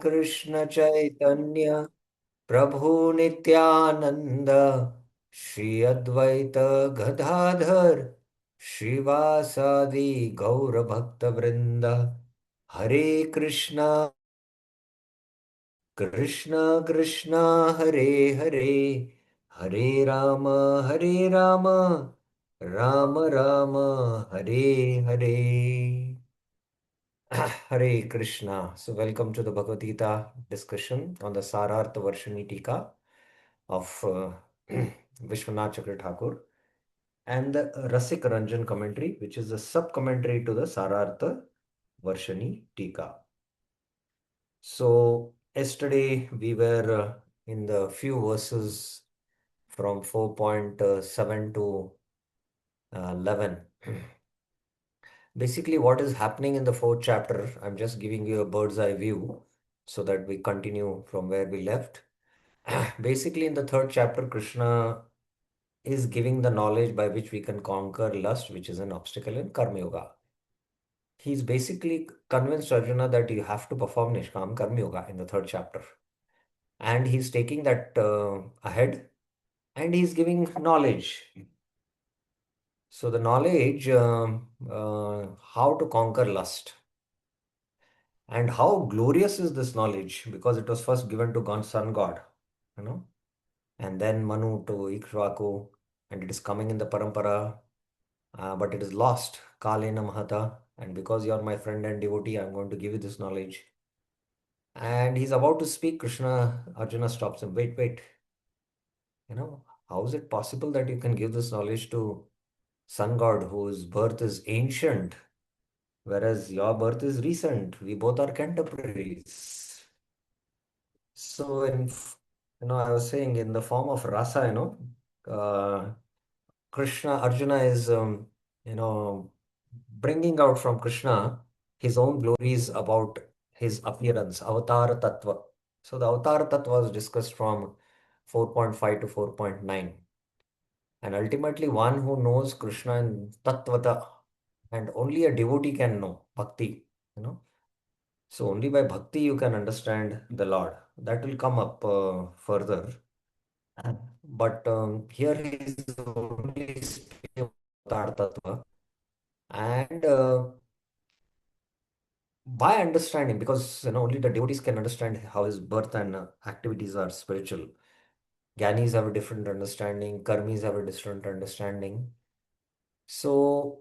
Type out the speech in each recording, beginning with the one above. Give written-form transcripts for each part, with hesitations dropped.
कृष्ण चैतन्य प्रभु नित्यानंद श्री अद्वैत गदाधर श्रीवासादि गौर भक्त वृंद हरे Krishna Krishna Krishna Hare Hare Hare Hare Ram Ram Ram Hare Hare Hare Krishna. So, welcome to the Bhagavad Gita discussion on the Sarartha Varshini Tika of Vishwanath Chakra Thakur and the Rasik Ranjan commentary, which is a sub commentary to the Sarartha Varshini Tika. So, yesterday we were in the few verses from 4.7 to 11. Basically, what is happening in the fourth chapter, I'm just giving you a bird's eye view so that we continue from where we left. Basically, in the third chapter, Krishna is giving the knowledge by which we can conquer lust, which is an obstacle in Karma Yoga. He's basically convinced Arjuna that you have to perform Nishkam Karma Yoga in the third chapter. And he's taking that ahead and he's giving knowledge. So, the knowledge, how to conquer lust. And how glorious is this knowledge because it was first given to God's sun god, you know, and then Manu to Ikshvaku, and it is coming in the parampara, but it is lost. Kalena Mahata, and because you are my friend and devotee, I'm going to give you this knowledge. And he's about to speak. Arjuna stops him. Wait, wait. How is it possible that you can give this knowledge to sun god whose birth is ancient, whereas your birth is recent? We both are contemporaries. So I was saying in the form of rasa, uh, Krishna, Arjuna is, bringing out from Krishna his own glories about his appearance, Avatar Tattva. So the Avatar Tattva was discussed from 4.5 to 4.9. And ultimately, one who knows Krishna and Tattvata, and only a devotee can know Bhakti, you know. So only by Bhakti you can understand the Lord. That will come up further. But here he is only speaking about Tattva. And by understanding, because only the devotees can understand how his birth and activities are spiritual. Gyanis have a different understanding, karmis have a different understanding. So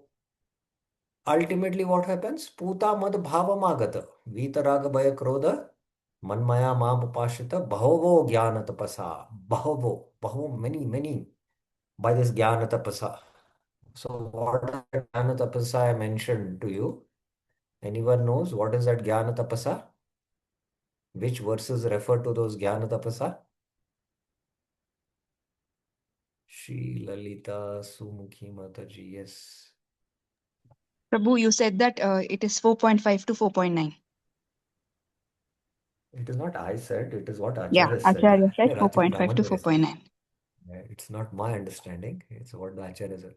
ultimately, what happens? Puta mad bhavamagata, vitaraga bhaya krodha, manmaya mapapashita, bhavo jnana tapasa, bhavo, many, many, by this jnana tapasa. So what is that jnana tapasa I mentioned to you? Anyone knows what is that jnana tapasa? Which verses refer to those jnana tapasa? Shri Lalita Sumukhi Mataji, yes. Prabhu, you said that it is 4.5 to 4.9. It is not I said, it is what Yeah, Acharya said. Acharya said Rati 4.5 Brahman to Varis. 4.9. It's not my understanding, it's what the Acharya said.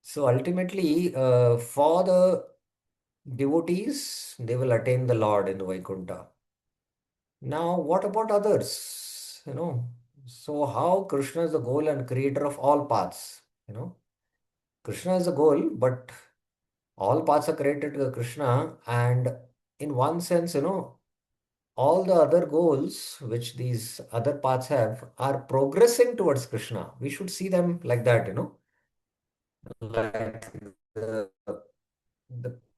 So ultimately, for the devotees, they will attain the Lord in the Vaikuntha. Now, what about others? So how Krishna is the goal and creator of all paths? Krishna is the goal, but all paths are created to Krishna, and in one sense, all the other goals which these other paths have are progressing towards Krishna. We should see them like that, like the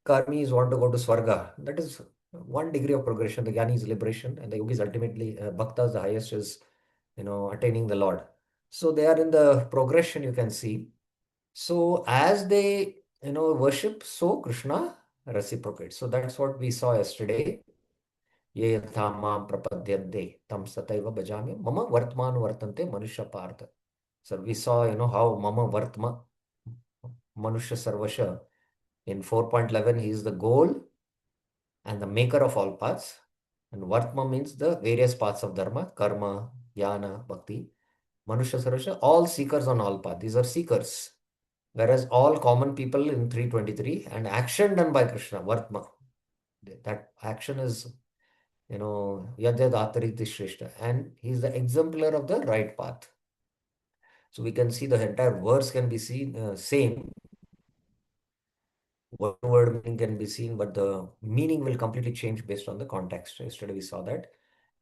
karmis want to go to Swarga. That is one degree of progression. The Jnani is liberation, and the yogis ultimately, bhaktas, the highest is, attaining the Lord. So they are in the progression, you can see. So as they, worship, so Krishna reciprocates. So that's what we saw yesterday. Ye yatha mam prapadyante tam sataiva bhajami mama vartman vartante manusha partha. So we saw, how mama vartma manusha sarvasha. In 4.11, he is the goal and the maker of all paths. And Vartma means the various paths of Dharma, Karma, Jnana, Bhakti. Manusha Sarvasha, all seekers on all paths. These are seekers. Whereas all common people in 323 and action done by Krishna, Vartma. That action is, Yajadatariti Shrestha, and he's the exemplar of the right path. So we can see the entire verse can be seen same. One word meaning can be seen, but the meaning will completely change based on the context. Yesterday we saw that.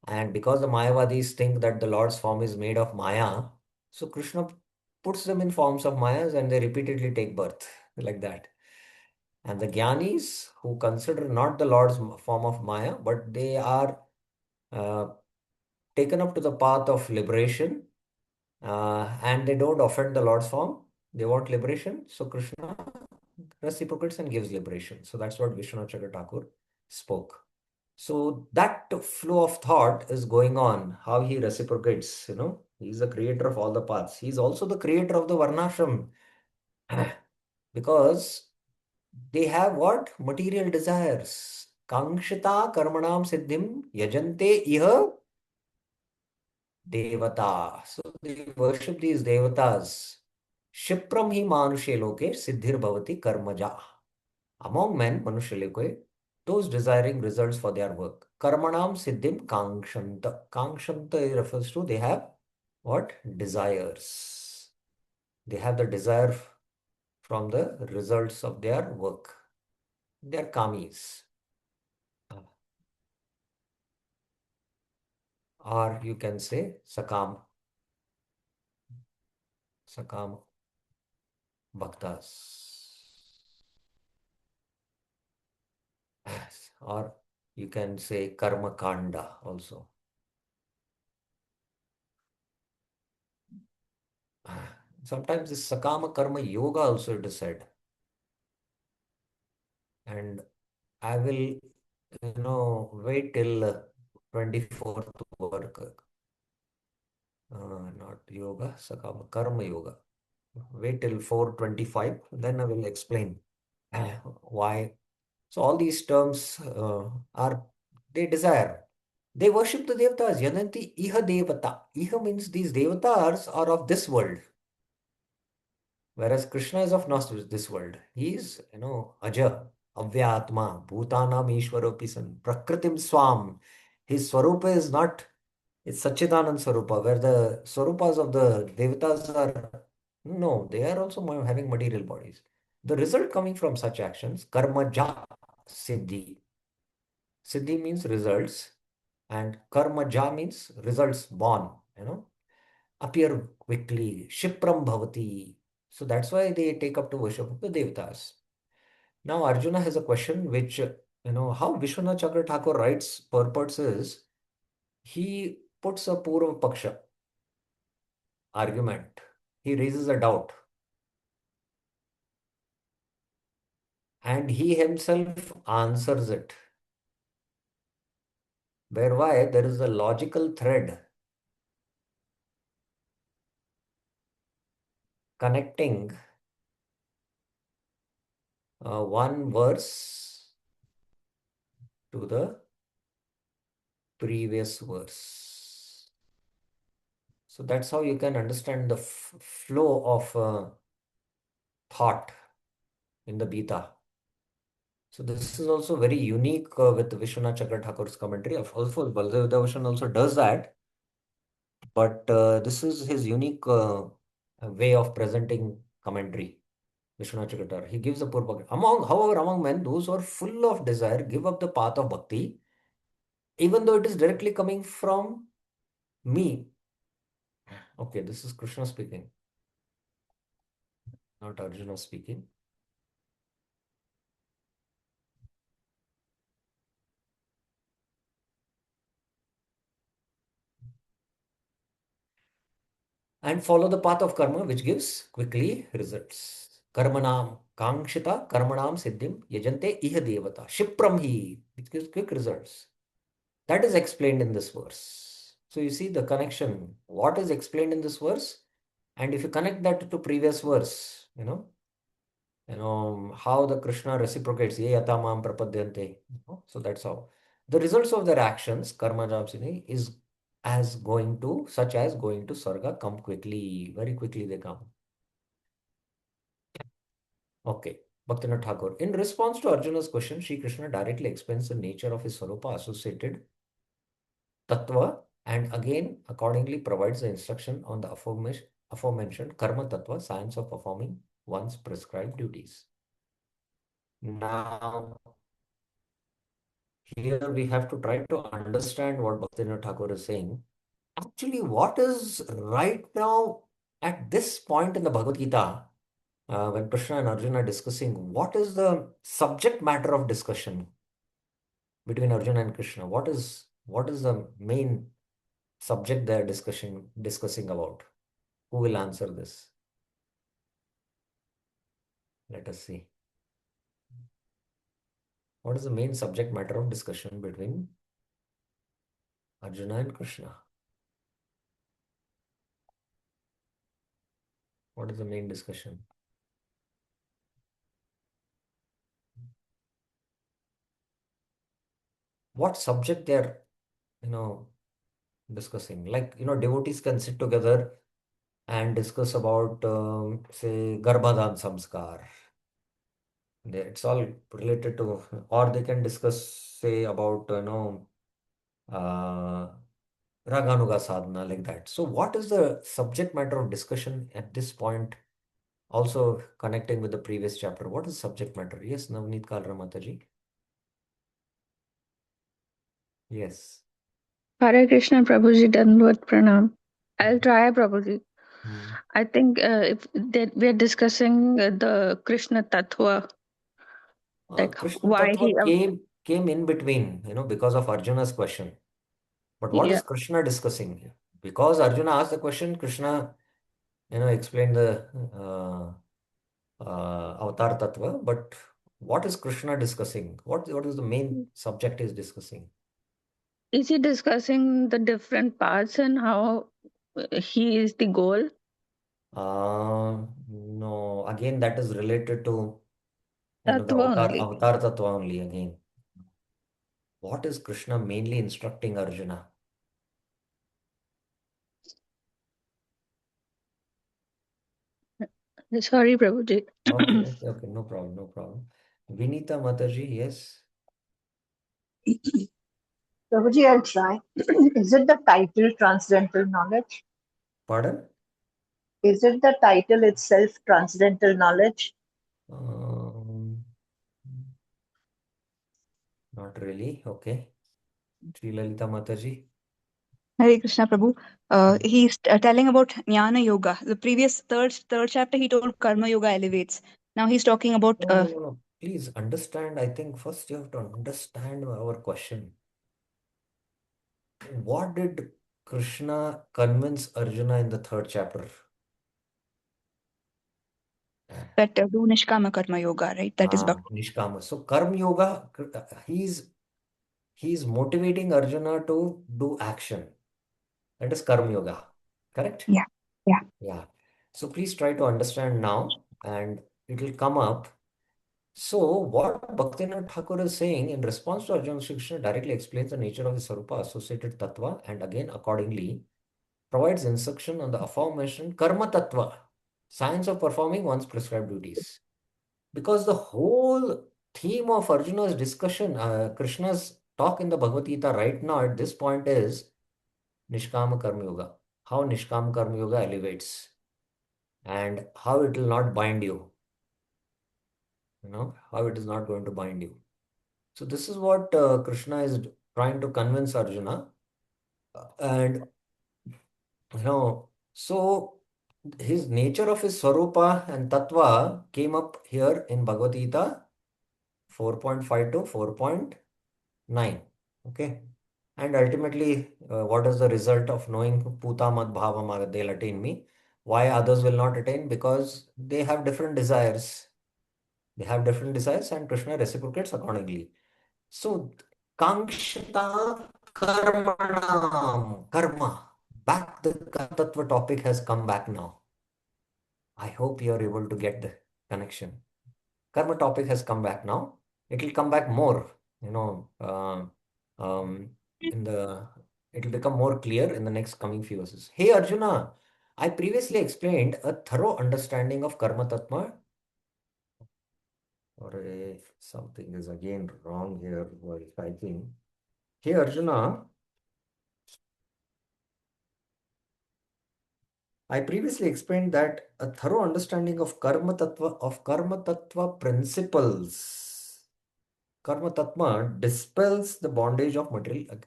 And because the Mayavadis think that the Lord's form is made of Maya, so Krishna puts them in forms of Mayas and they repeatedly take birth like that. And the Gyanis who consider not the Lord's form of Maya, but they are uh, taken up to the path of liberation and they don't offend the Lord's form. They want liberation. So Krishna reciprocates and gives liberation. So that's what Vishwanath Chakravarti Thakur spoke. So that flow of thought is going on, how he reciprocates. He's the creator of all the paths. He's also the creator of the Varnashram because they have what? Material desires. Kangshita karmanam siddhim yajante iha devata. So they worship these devatas. Shipram hi manushe loke siddhir bhavati karmaja. Among men, manusha loke, those desiring results for their work. Karmanam siddhim kangshanta. Kangshanta refers to they have what? Desires. They have the desire from the results of their work. They are kamis. Or you can say sakam bhaktas. Yes. Or you can say karma kanda also. Sometimes this sakama karma yoga also it is said. And I will, wait till 24th to work. Not yoga, sakama, karma yoga. Wait till 4:25, then I will explain why. So all these terms they desire. They worship the devatas. Yananti iha devata. Iha means these devatas are of this world. Whereas Krishna is of not this world. He is, Aja, Avyatma, Bhutanam Ishwaropisan, Prakritim Swam. His Swarupa is not, it's Sachidanand Swarupa, where the Swarupas of the Devatas are, no, they are also having material bodies. The result coming from such actions, Karma Ja Siddhi. Siddhi means results, and Karma Ja means results born, appear quickly. Shipram Bhavati. So that's why they take up to worship the Devatas. Now Arjuna has a question which, how Vishwanath Chakra Thakur writes purports is, he puts a Purva Paksha argument. He raises a doubt. And he himself answers it. Whereby there is a logical thread connecting one verse to the previous verse. So that's how you can understand the flow of thought in the Gita. So this is also very unique with Vishwanath Chakra Thakur's commentary. Of also, Baldev Devotion also does that, but this is his unique way of presenting commentary. Vishwanath Chakra Thakur. He gives a purpose. However, among men, those who are full of desire give up the path of bhakti, even though it is directly coming from me. Okay, this is Krishna speaking, not Arjuna speaking. And follow the path of karma, which gives quickly results. Karmanam kangshita karmanam siddhim yajante iha devata. Shipram hi, which gives quick results. That is explained in this verse. So you see the connection. What is explained in this verse? And if you connect that to previous verse, how the Krishna reciprocates, ye yatamam prapadyante. So that's how. The results of their actions, karma jabsini, is such as going to Sarga, come quickly, very quickly they come. Okay. Bhaktinath Thakur. In response to Arjuna's question, Sri Krishna directly explains the nature of his Swarupa associated tattva and again accordingly provides the instruction on the aforementioned karma tattva, science of performing one's prescribed duties. Now, here we have to try to understand what Bhaktivinoda Thakur is saying. Actually, what is right now at this point in the Bhagavad Gita, when Krishna and Arjuna are discussing, what is the subject matter of discussion between Arjuna and Krishna? What is the main subject they are discussing about? Who will answer this? Let us see. What is the main subject matter of discussion between Arjuna and Krishna? What is the main discussion? What subject they are, you know, discussing? Like, devotees can sit together and discuss about, say, Garbhadan Samskar. It's all related to, or they can discuss, say, about, uh, Raganuga sadhana, like that. So, what is the subject matter of discussion at this point? Also connecting with the previous chapter. What is subject matter? Yes, Navneet Kalra Mataji. Yes. Hare Krishna Prabhuji, Dandvat Pranam. I'll Hmm. try Prabhuji. Hmm. I think if that we're discussing the Krishna Tattva, like Krishna why he, Tattva came in between, because of Arjuna's question. But what is yeah, Krishna discussing here? Because Arjuna asked the question, Krishna, explained the avatar tattva. But what is Krishna discussing? What is the main subject he's discussing? is he discussing the different parts and how he is the goal? No, again, that is related to, the Tattva only. avatar tattva only again. What is Krishna mainly instructing Arjuna? Sorry, Prabhuji. Okay, okay, okay, no problem, no problem. Vinita Mataji, yes. Prabhuji, I'll try. Is it the title Transcendental Knowledge? Pardon? Is it the title itself Transcendental Knowledge? Um, Not really. Okay. Sri Lalita Mataji. Hare Krishna Prabhu. Hmm. He's telling about Jnana Yoga. The previous third chapter he told Karma Yoga elevates. Now he's talking about No, no, no, no. Please understand. I think first you have to understand our question. What did Krishna convince Arjuna in the third chapter? that do Nishkama Karma Yoga, right? That is Bhakti. Nishkama. So Karma Yoga, he's motivating Arjuna to do action. That is Karma Yoga. Correct? Yeah, yeah. Yeah. So please try to understand now and it will come up. So what Bhaktivinoda Thakur is saying in response to Arjuna, Shri Krishna directly explains the nature of the Sarupa associated Tattva and again accordingly provides instruction on the aforementioned Karma Tattva, science of performing one's prescribed duties. Because the whole theme of Arjuna's discussion, Krishna's talk in the Bhagavad Gita right now at this point is Nishkama Karma Yoga. How Nishkama Karma Yoga elevates and how it will not bind you, how it is not going to bind you. So, this is what Krishna is trying to convince Arjuna. And, so his nature of his Swarupa and Tattva came up here in Bhagavad Gita 4.5 to 4.9. Okay. And ultimately, what is the result of knowing Puta Mad Bhava Maga, they'll attain me? Why others will not attain? Because they have different desires. They have different desires, and Krishna reciprocates accordingly. So, Kankshita Karmanam, karma. Back the Tattva topic has come back now. I hope you are able to get the connection. Karma topic has come back now. It will come back more, um, in the, it will become more clear in the next coming few verses. Hey Arjuna, I previously explained a thorough understanding of Karma Tattva. Or if something is again wrong here while typing. Hey Arjuna, I previously explained that a thorough understanding of karma tattva principles. Karma tattva dispels the bondage of material.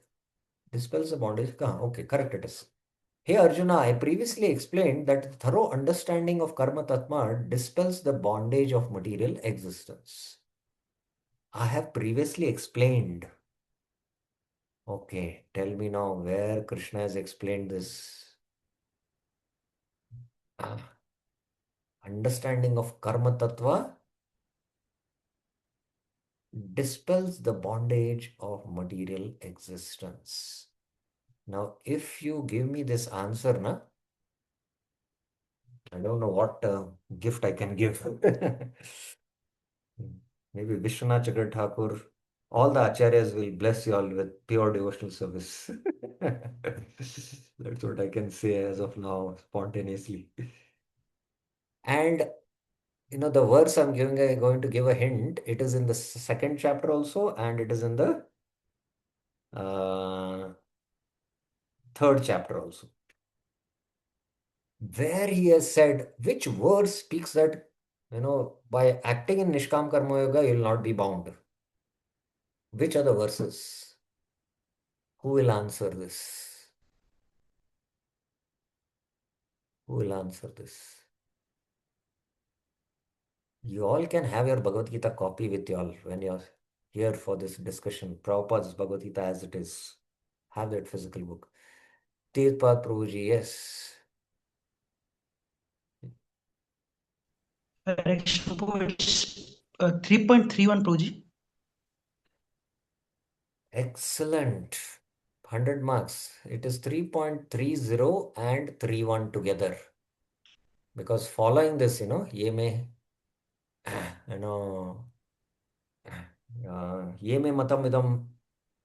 Dispels the bondage. Okay, correct it is. Hey Arjuna, I previously explained that thorough understanding of karma tattva dispels the bondage of material existence. I have previously explained. Okay, tell me now where Krishna has explained this. Understanding of karma tattva dispels the bondage of material existence. Now, if you give me this answer, na, I don't know what gift I can give. Maybe Vishwanath Chakra Thakur, all the acharyas will bless you all with pure devotional service. That's what I can say as of now, spontaneously. And the verse I'm going to give a hint. It is in the second chapter also, and it is in the uh, third chapter also, where he has said which verse speaks that by acting in Nishkam Karma Yoga, you will not be bound. Which are the verses? Who will answer this? Who will answer this? You all can have your Bhagavad Gita copy with you all when you're here for this discussion. Prabhupada's Bhagavad Gita as it is. Have that physical book. Tirthpad Prabhuji, yes. Correction, Prabhu, it's 3.31, Prabhuji. Excellent. 100 marks. It is 3.30 and 31 together. Because following this, ye mein, ye mein matam idam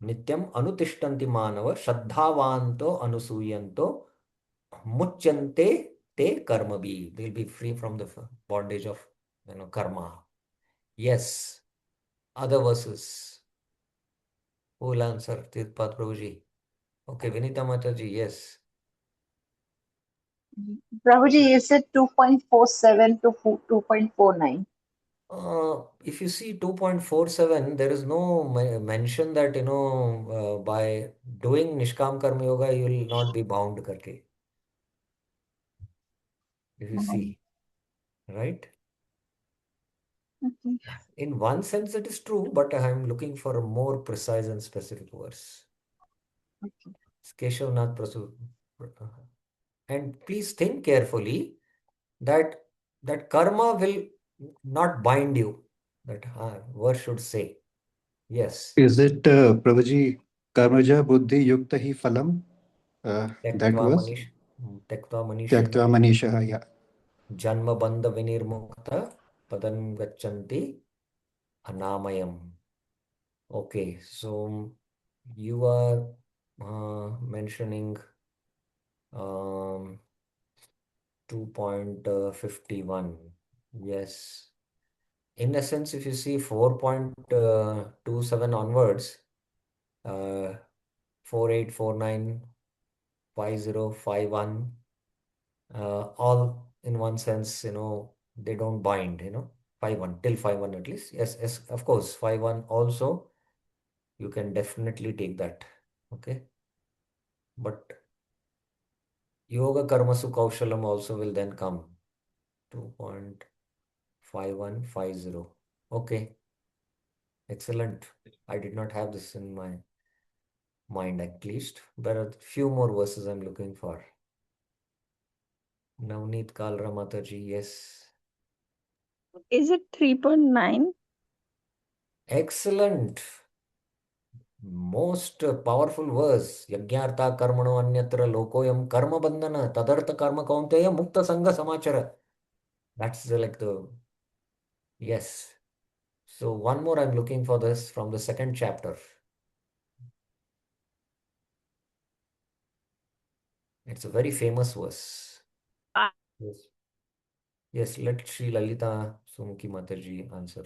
nityam anutishtanti manava shraddhavanto anusuyanto muchyante te karmabhi. They'll be free from the bondage of karma. Yes. Other verses. Who will answer? Tirthpad Prabhuji. Okay, Vinita Mataji, yes. Prabhuji, you said 2.47 to 2.49. If you see 2.47, there is no mention that, by doing Nishkam Karma Yoga, you will not be bound karke. If you see, right? Okay. In one sense, it is true, but I am looking for a more precise and specific verse. Okay. Keshavnath Prasu. And please think carefully that karma will not bind you. That verse should say. Yes. Is it Prabhuji Karmaja Buddhi Yukta Hi Phalam? That Tektva was manish, tektva manisham Tyaktva Manisha. Yeah. janma bandha vinirmukta padam gachanti anamayam. Okay, so you are mentioning 2.51. Yes. In a sense, if you see 4.27 onwards, 4849, 5051, all in one sense, they don't bind, 5-1 till 5-1 at least. Yes, yes, of course, 5-1 also, you can definitely take that. Okay. But yoga karmasu kaushalam also will then come. 2.5150. Okay. Excellent. I did not have this in my mind at least. There are a few more verses I'm looking for. Navneet Kalra Mataji, yes. Is it 3.9? Excellent. Most powerful verse. Yagyartha karmano anyatra lokoyam karma bandhana tadartha karma kaunteya mukta sangha samachara. That's like the, yes. So one more I'm looking for this from the second chapter. It's a very famous verse. Ah. Yes. Yes, let Sri Lalita Sumki Mataji answer.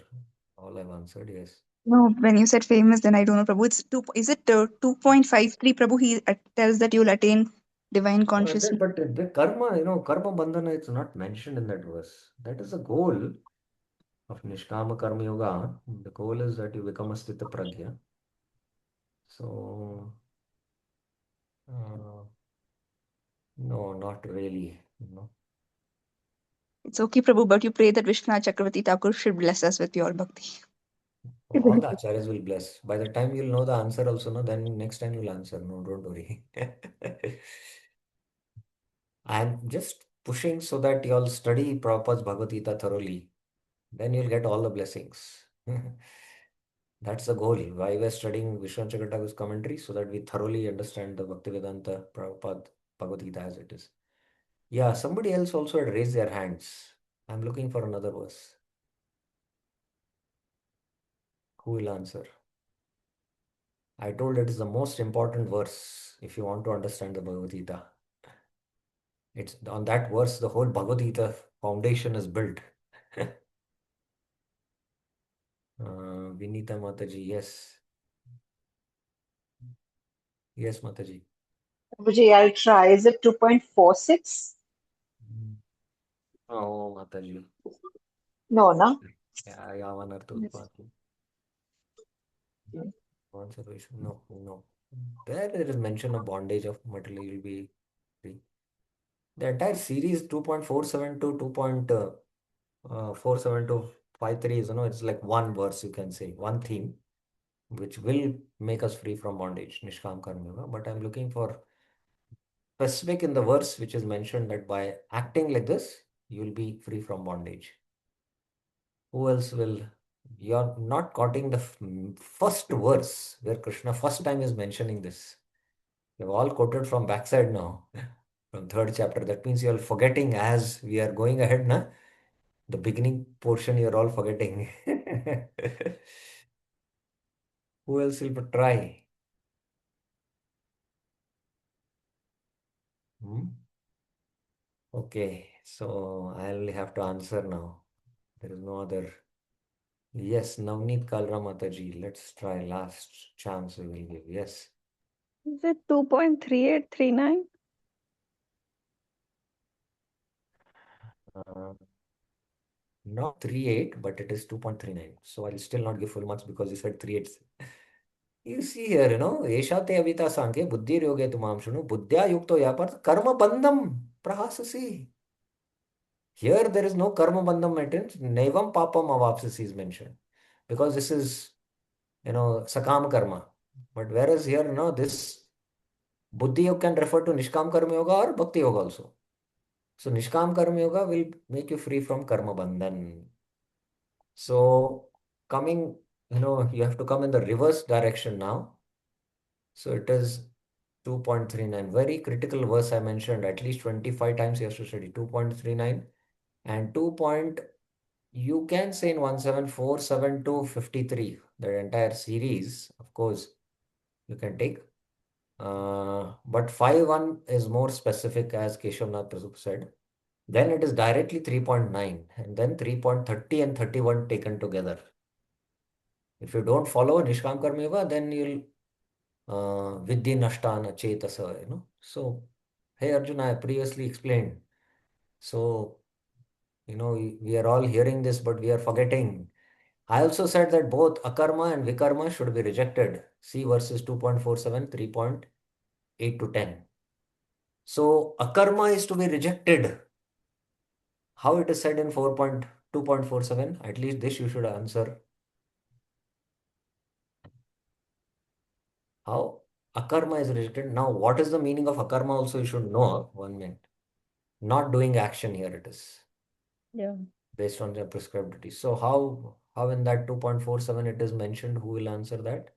All I've answered, yes. No, when you said famous, then I don't know, Prabhu. Is it 2.53, Prabhu? He tells that you'll attain divine consciousness. But the karma, karma bandhana, it's not mentioned in that verse. That is the goal of Nishkama Karma Yoga. The goal is that you become a Sthita Pragya. So, no, not really. It's okay, Prabhu, but you pray that Vishwanath Chakravarti Thakur should bless us with pure bhakti. All the acharyas will bless. By the time you'll know the answer also, no, then next time you'll answer. No, don't worry. I'm just pushing so that you'll study Prabhupada's Bhagavad Gita thoroughly. Then you'll get all the blessings. That's the goal. Why we're studying Vishwanath Chakravarti's commentary, so that we thoroughly understand the Bhaktivedanta Prabhupada Bhagavad Gita as it is. Yeah, somebody else also had raised their hands. I'm looking for another verse. Who will answer? I told it is the most important verse if you want to understand the Bhagavad Gita. It's on that verse the whole Bhagavad Gita foundation is built. Vinita Mataji, yes. Yes, Mataji. Prabhuji, I'll try. Is it 2.46? Oh, Mataji. No, no. Yeah, Yavanartu. Conservation. No. There is mention of bondage of material will be free. The entire series 2.47 to 2.47 to 53 is, it's like one verse, you can say, one theme, which will make us free from bondage, Nishkam Karma Yoga. But I'm looking for specific in the verse which is mentioned that by acting like this, you will be free from bondage. Who else will? You're not quoting the first verse where Krishna first time is mentioning this. You've all quoted from backside now, from third chapter. That means you're forgetting as we are going ahead, na? The beginning portion you're all forgetting. Who else will try? Okay, so I'll have to answer now. There is no other. Yes, Navneet Kalra Mataji. Let's try. Last chance we will give. Yes. Is it 2.3839? Not 38, but it is 2.39. So I'll still not give full marks because you said 38. You see here, Eshate Avita Sanke, Buddhi Yoge Tumam Shunu, Buddhya Yukto Yapar, Karma Bandham Prahasasi. Here there is no Karma Bandham maintenance, Nevam Papam Avapsasi is mentioned. Because this is, Sakam Karma. But whereas here, this Buddhi Yoga can refer to Nishkam Karma Yoga or Bhakti Yoga also. So Nishkam Karma Yoga will make you free from Karma Bandhan. So coming, you have to come in the reverse direction now. So it is 2.39. Very critical verse I mentioned. At least 25 times you have to study. 2.39 and 2. You can say in 1747 to 53. The entire series, of course, you can take. But 5.1 is more specific, as Keshavnath Prasad said. Then it is directly 3.9 and then 3.30 and 31 taken together. If you don't follow Nishkam Karma Yoga, then you'll Vidhi Nashtana Chetasa, So, hey Arjuna, I previously explained. So, we are all hearing this, but we are forgetting. I also said that both Akarma and Vikarma should be rejected. See verses 2.47, 3.8 to 10. So, Akarma is to be rejected. How it is said in 4.2.47? At least this you should answer. How akarma is rejected. Now, what is the meaning of akarma also you should know. 1 minute. Not doing action here it is. Yeah. Based on the prescribed duty. So how in that 2.47 it is mentioned? Who will answer that?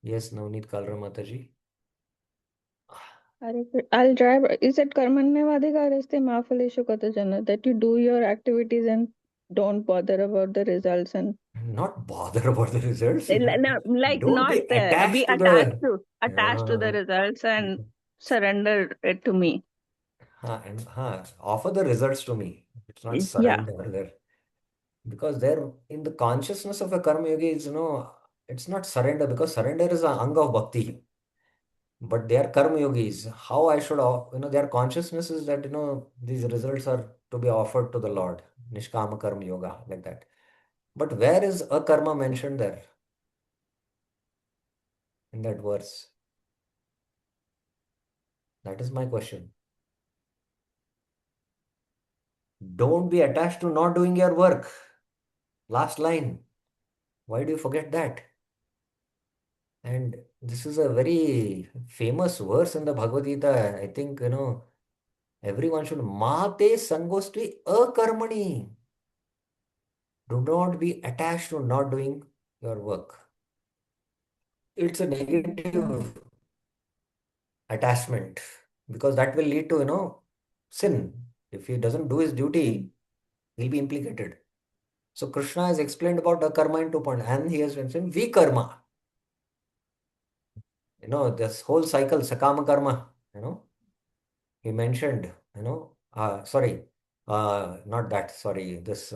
Yes, Navneet Kalra Mataji. I'll try. Is it karmanyavadhikarasте mafaleshu katajana, that you do your activities and don't bother about the results and Not bother about the results. like Don't not be attached be to attached to the results and surrender it to me. and offer the results to me. It's not Yeah. surrender there. Because they're in the consciousness of a karma yogi is, it's not surrender, because surrender is an anga of bhakti. But they are karma yogis. How I should, their consciousness is that, these results are to be offered to the Lord. Nishkama karma yoga, like that. But where is a karma mentioned there in that verse? That is my question. Don't be attached to not doing your work. Last line. Why do you forget that? And this is a very famous verse in the Bhagavad Gita. I think, everyone should. Mate sangosti akarmani. Do not be attached to not doing your work. It's a negative attachment because that will lead to, sin. If he doesn't do his duty, he'll be implicated. So Krishna has explained about the karma in 2 points, and he has mentioned vikarma. This whole cycle, sakama karma, he mentioned, sorry, not that, sorry, this,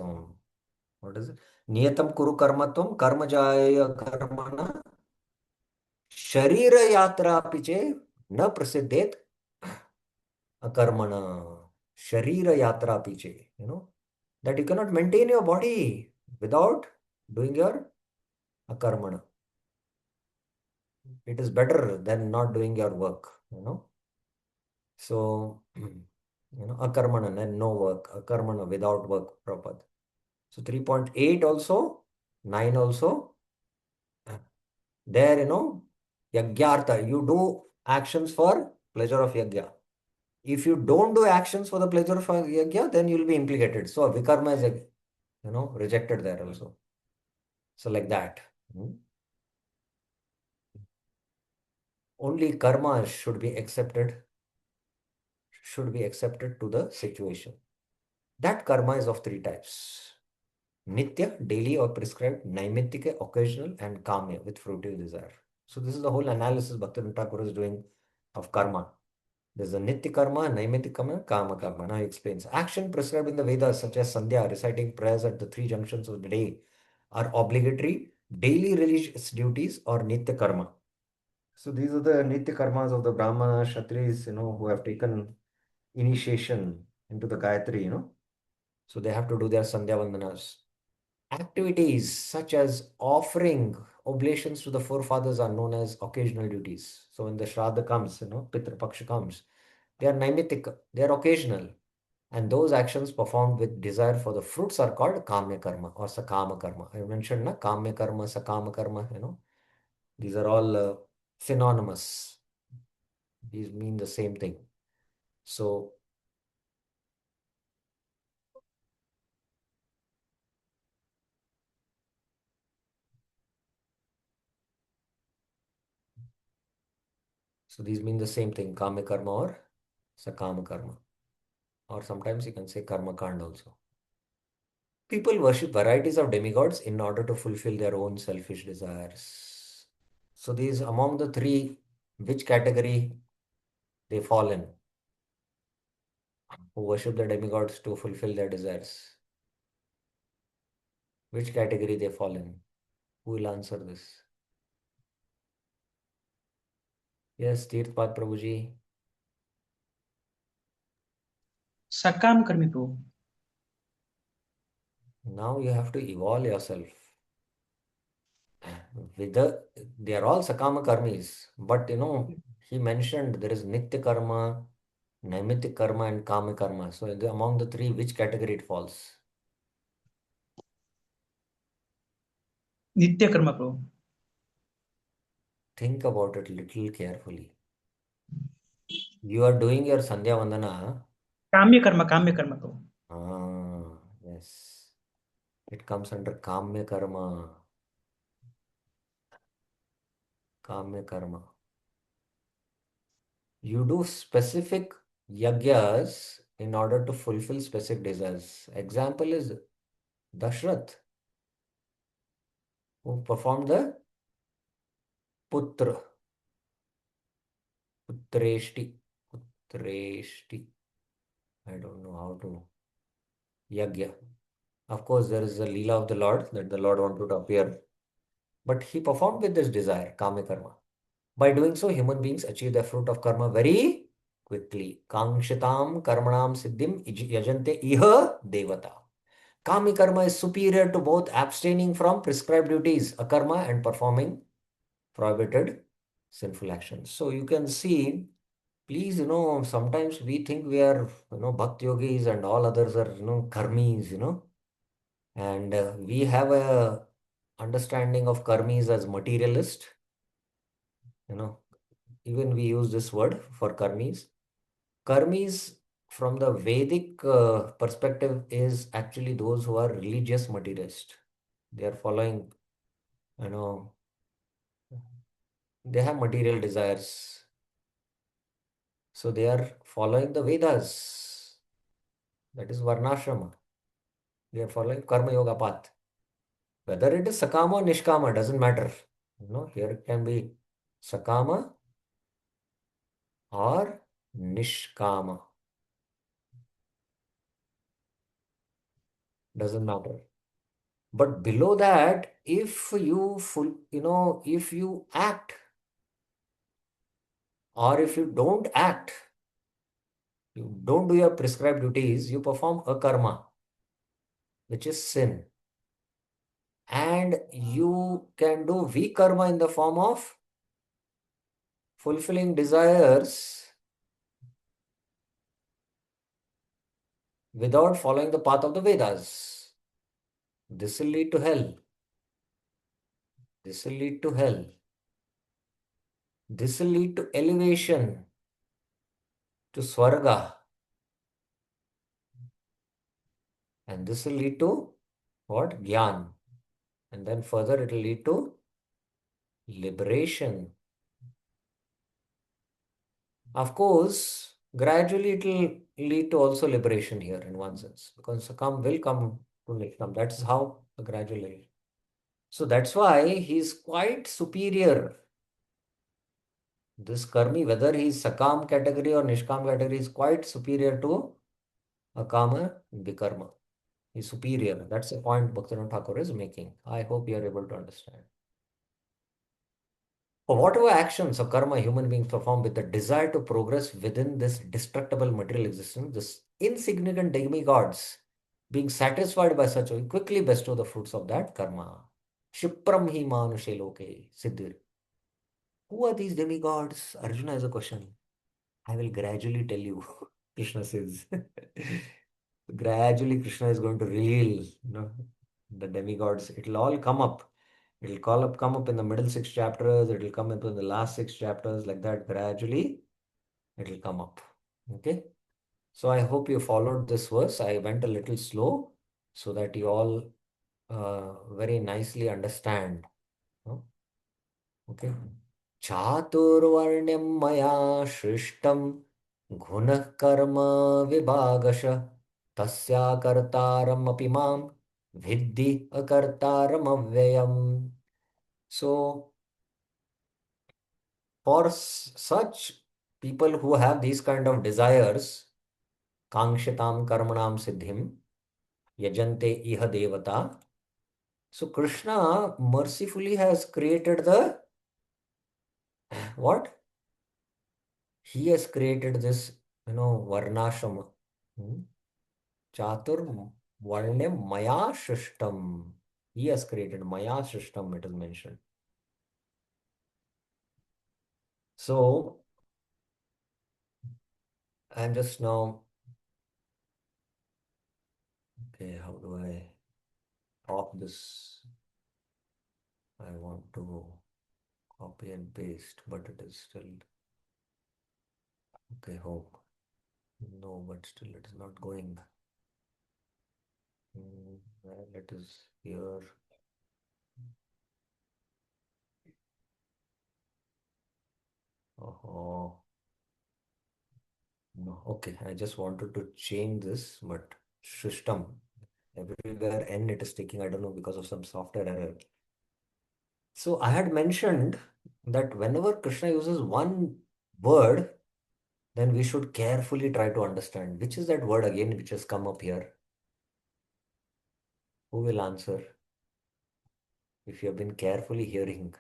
what is it? Niyatam kuru karmatvam karma jaya karmana sharira yatra piche na prasiddhet akarmana. Sharira yatra piche, that you cannot maintain your body without doing your akarmana. It is better than not doing your work, So, akarmana and no work, akarmana without work, Prabhupada. So 3.8 also, 9 also, there, yagyartha, you do actions for pleasure of yagya. If you don't do actions for the pleasure of yagya, then you will be implicated. So vikarma is, rejected there also. So like that. Only karma should be accepted to the situation. That karma is of 3 types. Nitya, daily or prescribed, Naimittika, occasional, and Kamya, with fruitive desire. So this is the whole analysis Bhaktivinoda Thakur is doing of karma. There's a Nitya karma, Naimittika karma, Kama karma. Now he explains. Action prescribed in the Vedas, such as Sandhya, reciting prayers at the 3 junctions of the day, are obligatory daily religious duties or Nitya karma. So these are the Nitya karmas of the Brahmana, Kshatris, who have taken initiation into the Gayatri, So they have to do their Sandhya Vandanas. Activities such as offering oblations to the forefathers are known as occasional duties. So when the Shraddha comes, Pitra Paksha comes, they are Naimitik, they are occasional. And those actions performed with desire for the fruits are called Kamya Karma or Sakama Karma. I mentioned Kamya Karma, Sakama Karma, these are all synonymous. These mean the same thing. So these mean the same thing, Kama Karma or Sakama Karma. Or sometimes you can say Karma Kand also. People worship varieties of demigods in order to fulfill their own selfish desires. So these among the 3, which category they fall in? Who worship the demigods to fulfill their desires? Which category they fall in? Who will answer this? Yes, Tirthpad Prabhuji. Sakam Karmi Prabhu. Now you have to evolve yourself. They are all Sakama Karmis, but he mentioned there is Nitya Karma, Naimittik Karma, and Kama Karma. So among the 3, which category it falls? Nitya Karma Prabhu. Think about it little carefully. You are doing your Sandhya Vandana. Kamya Karma Prabhu. Yes. It comes under Kamya Karma. Kamya Karma. You do specific yagyas in order to fulfill specific desires. Example is Dashrath, who performed the Putra, Putreshti, Putreshti. I don't know how to. Yagya. Of course, there is a Leela of the Lord that the Lord wanted to appear. But he performed with this desire, kama karma. By doing so, human beings achieve the fruit of karma very quickly. Kangshitam karmanam siddhim yajante iha devata. Kami karma is superior to both abstaining from prescribed duties, akarma, and performing prohibited sinful actions. So you can see, please, sometimes we think we are, bhakti yogis and all others are, karmis, and we have a understanding of karmis as materialist, even we use this word for karmis. Karmis from the Vedic perspective is actually those who are religious materialist. They are following, you know, they have material desires. So they are following the Vedas. That is Varnashrama. They are following Karma Yoga path. Whether it is Sakama or Nishkama, doesn't matter. Here it can be Sakama or Nishkama. Doesn't matter. But below that, if you act or if you don't act, you don't do your prescribed duties, you perform a karma, which is sin. And you can do vikarma in the form of fulfilling desires without following the path of the Vedas. This will lead to hell. This will lead to hell. This will lead to elevation, to Swarga. And this will lead to what? Gyan. And then further it will lead to liberation. Of course, gradually it will lead to also liberation here in one sense, because Sakam will come to Nikam. That's how gradually. So that's why he is quite superior. This Karmi, whether he is Sakam category or Nishkam category, is quite superior to Akama Vikarma. He is superior. That's the point Bhaktivinoda Thakur is making. I hope you are able to understand. For whatever actions or karma human beings perform with the desire to progress within this destructible material existence, this insignificant demigods, being satisfied by such, will quickly bestow the fruits of that karma. Shipram hi manushe loke siddhir. Who are these demigods? Arjuna has a question. I will gradually tell you, Krishna says. Gradually, Krishna is going to reveal, the demigods. It will all come up. It will come up in the middle 6 chapters. It will come up in the last 6 chapters. Like that, gradually, it will come up. Okay. So I hope you followed this verse. I went a little slow so that you all very nicely understand. Okay. Chaturvarnyam maya shrishtam gunah karma vibhagasha tasya kartaram api mam vidhi akartaram avyayam. So for such people who have these kind of desires, kangshitam karmanam siddhim yajante iha devata. So Krishna mercifully has created the what? He has created this, varnashrama. Chatur varnyam maya shishtam. He has created maya shishtam, it is mentioned. So I'm just now, okay, how do I top this? I want to copy and paste, but it is still, okay, hope. No, but still it is not going. Well, it is here. Oh, no, okay, I just wanted to change this, but system, everywhere N it is taking, I don't know, because of some software error. So I had mentioned that whenever Krishna uses one word, then we should carefully try to understand which is that word again which has come up here. Who will answer? If you have been carefully hearing.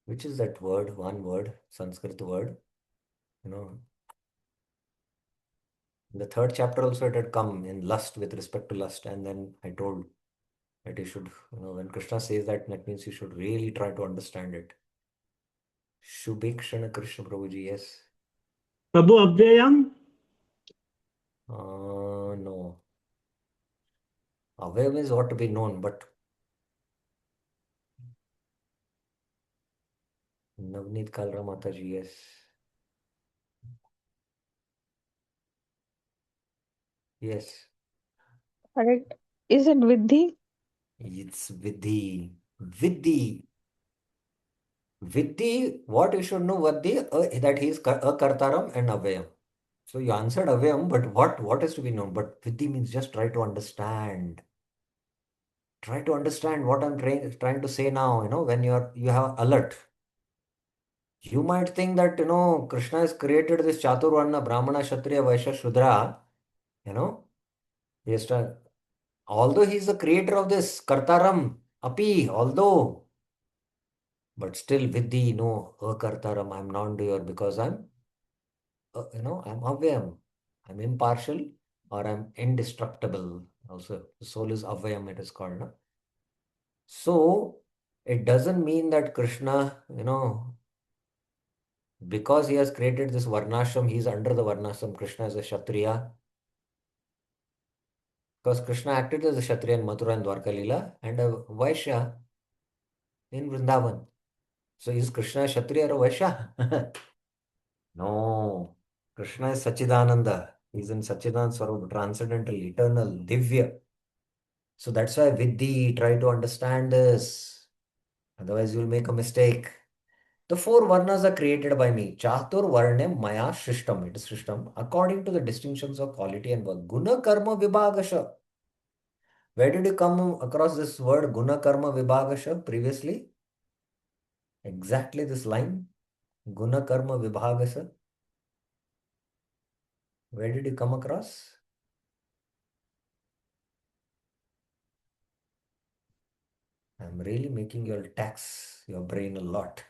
Which is that word? One word, Sanskrit word. In the third chapter also it had come in lust, with respect to lust. And then I told that you should, when Krishna says that means you should really try to understand it. Shubhekshana Krishna Prabhuji, yes. Prabhu Avyayam? No. Awareness ought to be known, but Navneet Kalra Mataji, yes. Yes. Correct. Is it Vidhi? It's Vidhi. Vidhi. Vidhi, what you should know, Vidhi, that he is a Kartaram and Avyam. So you answered Avyam, but what is to be known? But Vidhi means just try to understand. Try to understand what I'm trying to say now, when you have alert. You might think that, Krishna has created this Chaturvarna, Brahmana, Kshatriya, Vaishya, Shudra, yes, although he is the creator of this Kartaram, Api, but still Vidhi, no, Akartaram, I'm non-doer because I'm Avyam. I'm impartial or I'm indestructible. Also, the soul is Avyam, it is called. No? So, it doesn't mean that Krishna, because he has created this Varnashram, he is under the Varnashram. Krishna is a Kshatriya. Because Krishna acted as a Kshatriya in Mathura and Dwarka Leela and a Vaishya in Vrindavan. So, is Krishna a Kshatriya or a Vaishya? No. Krishna is Sachidananda. He is in Sachidananda Swarup, transcendental, eternal, Divya. So that's why Vidhi, try to understand this. Otherwise, you will make a mistake. The four varnas are created by me. Chatur Varnem Maya Shrishtam. It is Shrishtam. According to the distinctions of quality and work. Guna Karma Vibhagasha. Where did you come across this word Guna Karma Vibhagasha previously? Exactly this line. Guna Karma Vibhagasha. Where did you come across? I'm really making you tax your brain a lot.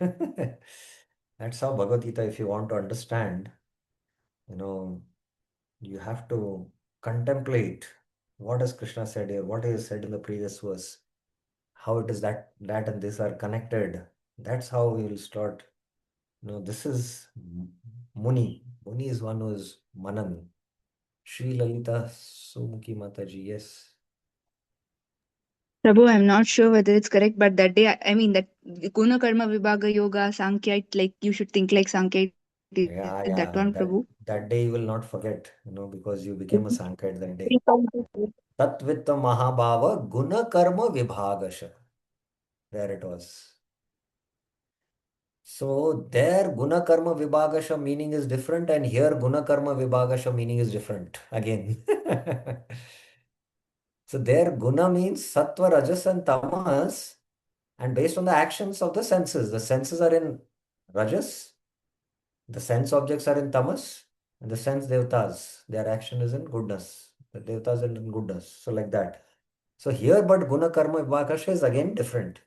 That's how Bhagavad Gita, if you want to understand, you have to contemplate what has Krishna said here, what he has said in the previous verse, how it is that and this are connected. That's how we will start. This is Muni. Muni is one who is Manan. Sri Lalita Sumukhi Mataji, yes. Prabhu, I'm not sure whether it's correct, but that day, I mean, that Guna Karma Vibhaga Yoga, Sankhya, like you should think like Sankhya. Is Yeah, it that yeah. one, That Prabhu? that day you will not forget, because you became a Sankite that day. Tatvitta Mahabhava Guna Karma Vibhagasha. There it was. So there Guna Karma Vibhagasha meaning is different, and here Guna Karma Vibhagasha meaning is different again. So there Guna means Sattva, Rajas and Tamas, and based on the actions of the senses. The senses are in Rajas, the sense objects are in Tamas, and the sense Devatas, their action is in goodness. The Devatas are in goodness. So like that. So here, but Guna Karma Vibhagasha is again different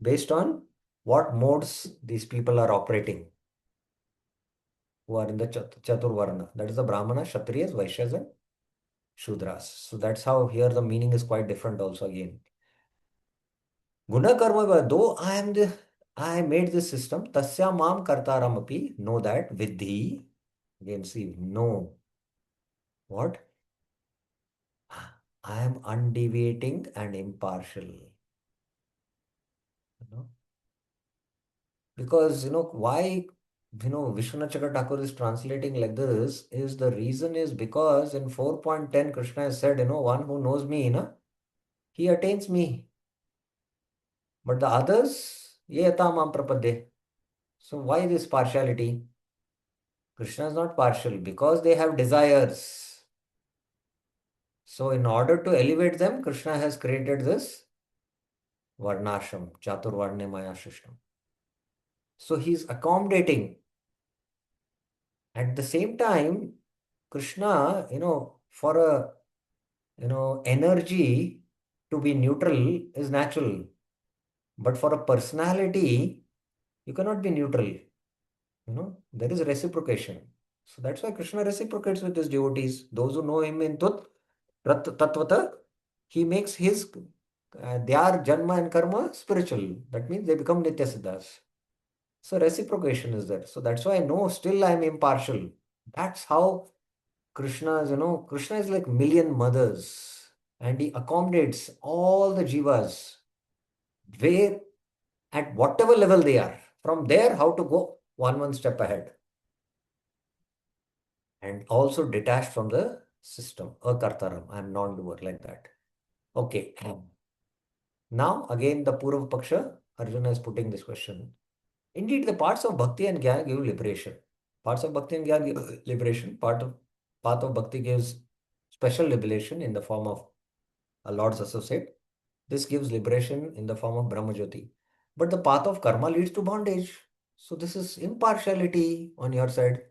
based on what modes these people are operating who are in the Chaturvarna. That is the Brahmana, Kshatriyas, Vaishyas, and Shudras. So that's how here the meaning is quite different also again. Guna Karma, though I made this system, Tasya Mam Kartaram api, know that, Vidhi, again see, know what? I am undeviating and impartial. Because, why, Vishwanath Chakra Thakur is translating like this is the reason is because in 4.10 Krishna has said, one who knows me, he attains me. But the others, ye yatamam prapadde. So why this partiality? Krishna is not partial because they have desires. So in order to elevate them, Krishna has created this Varnashram, Chaturvarne Maya Shrishtam. So he's accommodating. At the same time, Krishna, for a energy to be neutral is natural, but for a personality, you cannot be neutral. There is reciprocation. So that's why Krishna reciprocates with his devotees. Those who know him in Tattvata, he makes their Janma and Karma spiritual. That means they become Nitya Siddhas. So reciprocation is there. So that's why I know still I am impartial. That's how Krishna is like million mothers and he accommodates all the jivas where at whatever level they are. From there, how to go one step ahead. And also detached from the system. Akartaram. I am non-doer like that. Okay. Now, again, the Purva Paksha, Arjuna is putting this question. Indeed, the parts of Bhakti and Jnana give liberation. Parts of Bhakti and Jnana give liberation. Path of Bhakti gives special liberation in the form of a Lord's associate. This gives liberation in the form of Brahmajyoti. But the path of karma leads to bondage. So this is impartiality on your side.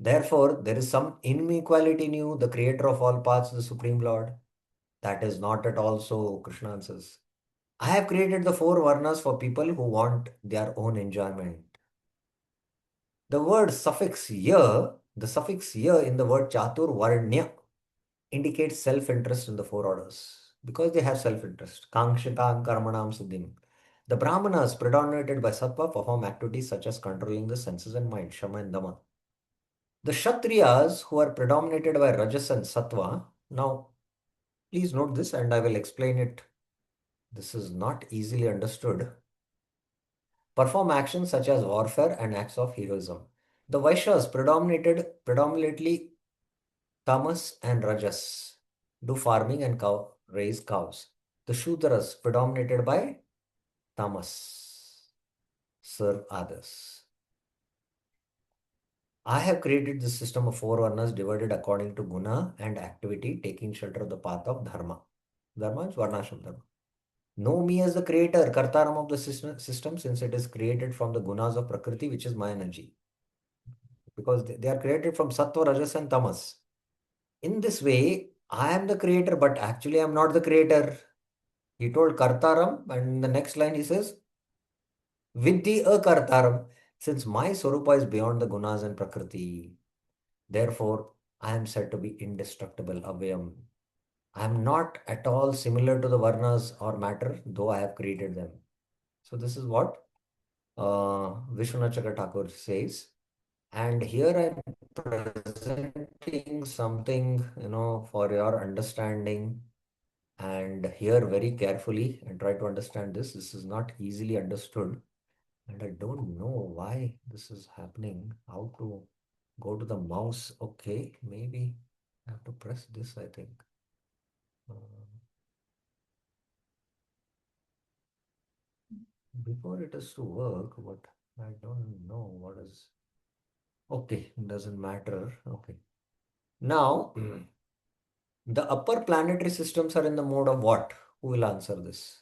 Therefore, there is some inequality in you, the creator of all paths, the Supreme Lord. That is not at all so, Krishna answers. I have created the four varnas for people who want their own enjoyment. The word suffix ya, the suffix ya in the word chatur varnya indicates self-interest in the four orders because they have self-interest. Kankshikam karmanam siddhim. The Brahmanas, predominated by sattva, perform activities such as controlling the senses and mind, shama and dama. The Kshatriyas, who are predominated by rajas and sattva, now please note this and I will explain it. This is not easily understood. Perform actions such as warfare and acts of heroism. The Vaishyas, predominantly tamas and rajas, do farming and raise cows. The Shudras, predominated by tamas, serve others. I have created this system of four varnas divided according to guna and activity, taking shelter of the path of dharma. Dharma is varnashram dharma. Know me as the creator, kartaram of the system, since it is created from the gunas of prakriti, which is my energy. Because they are created from sattva, rajas and tamas. In this way, I am the creator, but actually I am not the creator. He told kartaram, and in the next line he says, Vidhi akartaram, since my Swarupa is beyond the gunas and prakriti. Therefore, I am said to be indestructible, avyam. I am not at all similar to the varnas or matter, though I have created them. So this is what Vishwanath Chakra Thakur says. And here I am presenting something, for your understanding. And hear very carefully and try to understand this. This is not easily understood. And I don't know why this is happening. How to go to the mouse. Okay, maybe I have to press this, I think. Before it is to work, but I don't know what is. Okay, doesn't matter. Okay. Now, the upper planetary systems are in the mode of what? Who will answer this?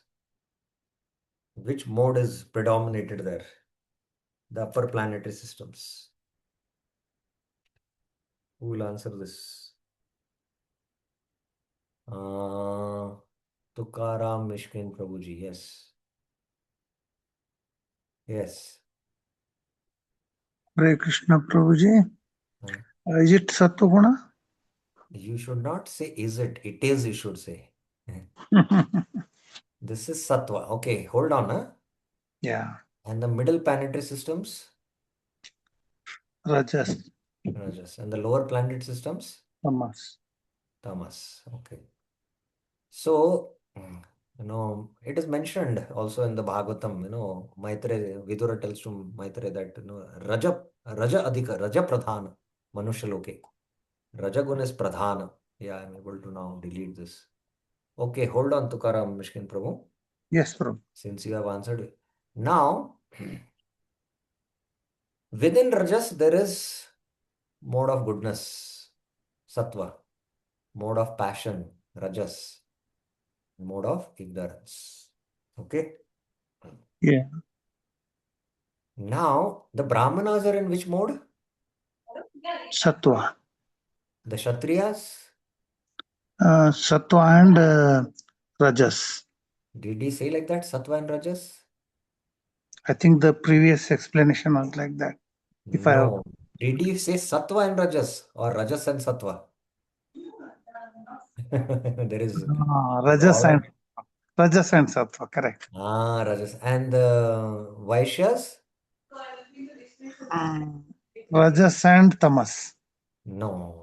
Which mode is predominated there? The upper planetary systems. Who will answer this? Tukaram Mishkin Prabhuji, yes. Yes. Hare Krishna Prabhuji. Is it Sattva You should not say is it. It is, you should say. Guna? This is Sattva. Okay, hold on. Huh? Yeah, And the middle planetary systems? Rajas, Rajas. And the lower planetary systems? Tamas. Tamas. Okay. So, it is mentioned also in the Bhagavatam, Maitreya, Vidura tells to Maitreya that, Raja Adhika, Raja Pradhana, Manusha Loke. Raja Gun is Pradhana. Yeah, I'm able to now delete this. Okay, hold on, Tukaram Mishkin Prabhu. Yes, Prabhu. Since you have answered. Now, within Rajas, there is mode of goodness, Sattva, mode of passion, Rajas, mode of ignorance. Okay. Yeah, Now, the Brahmanas are in which mode? Sattva. The Kshatriyas? Sattva and Rajas. Did he say like that? Sattva and Rajas? I think the previous explanation was like that. If I have No. Did he say Sattva and Rajas or Rajas and Sattva? There is Rajas lot and of Sattva, correct. Rajas. And the Vaishyas? Rajas and Tamas. No.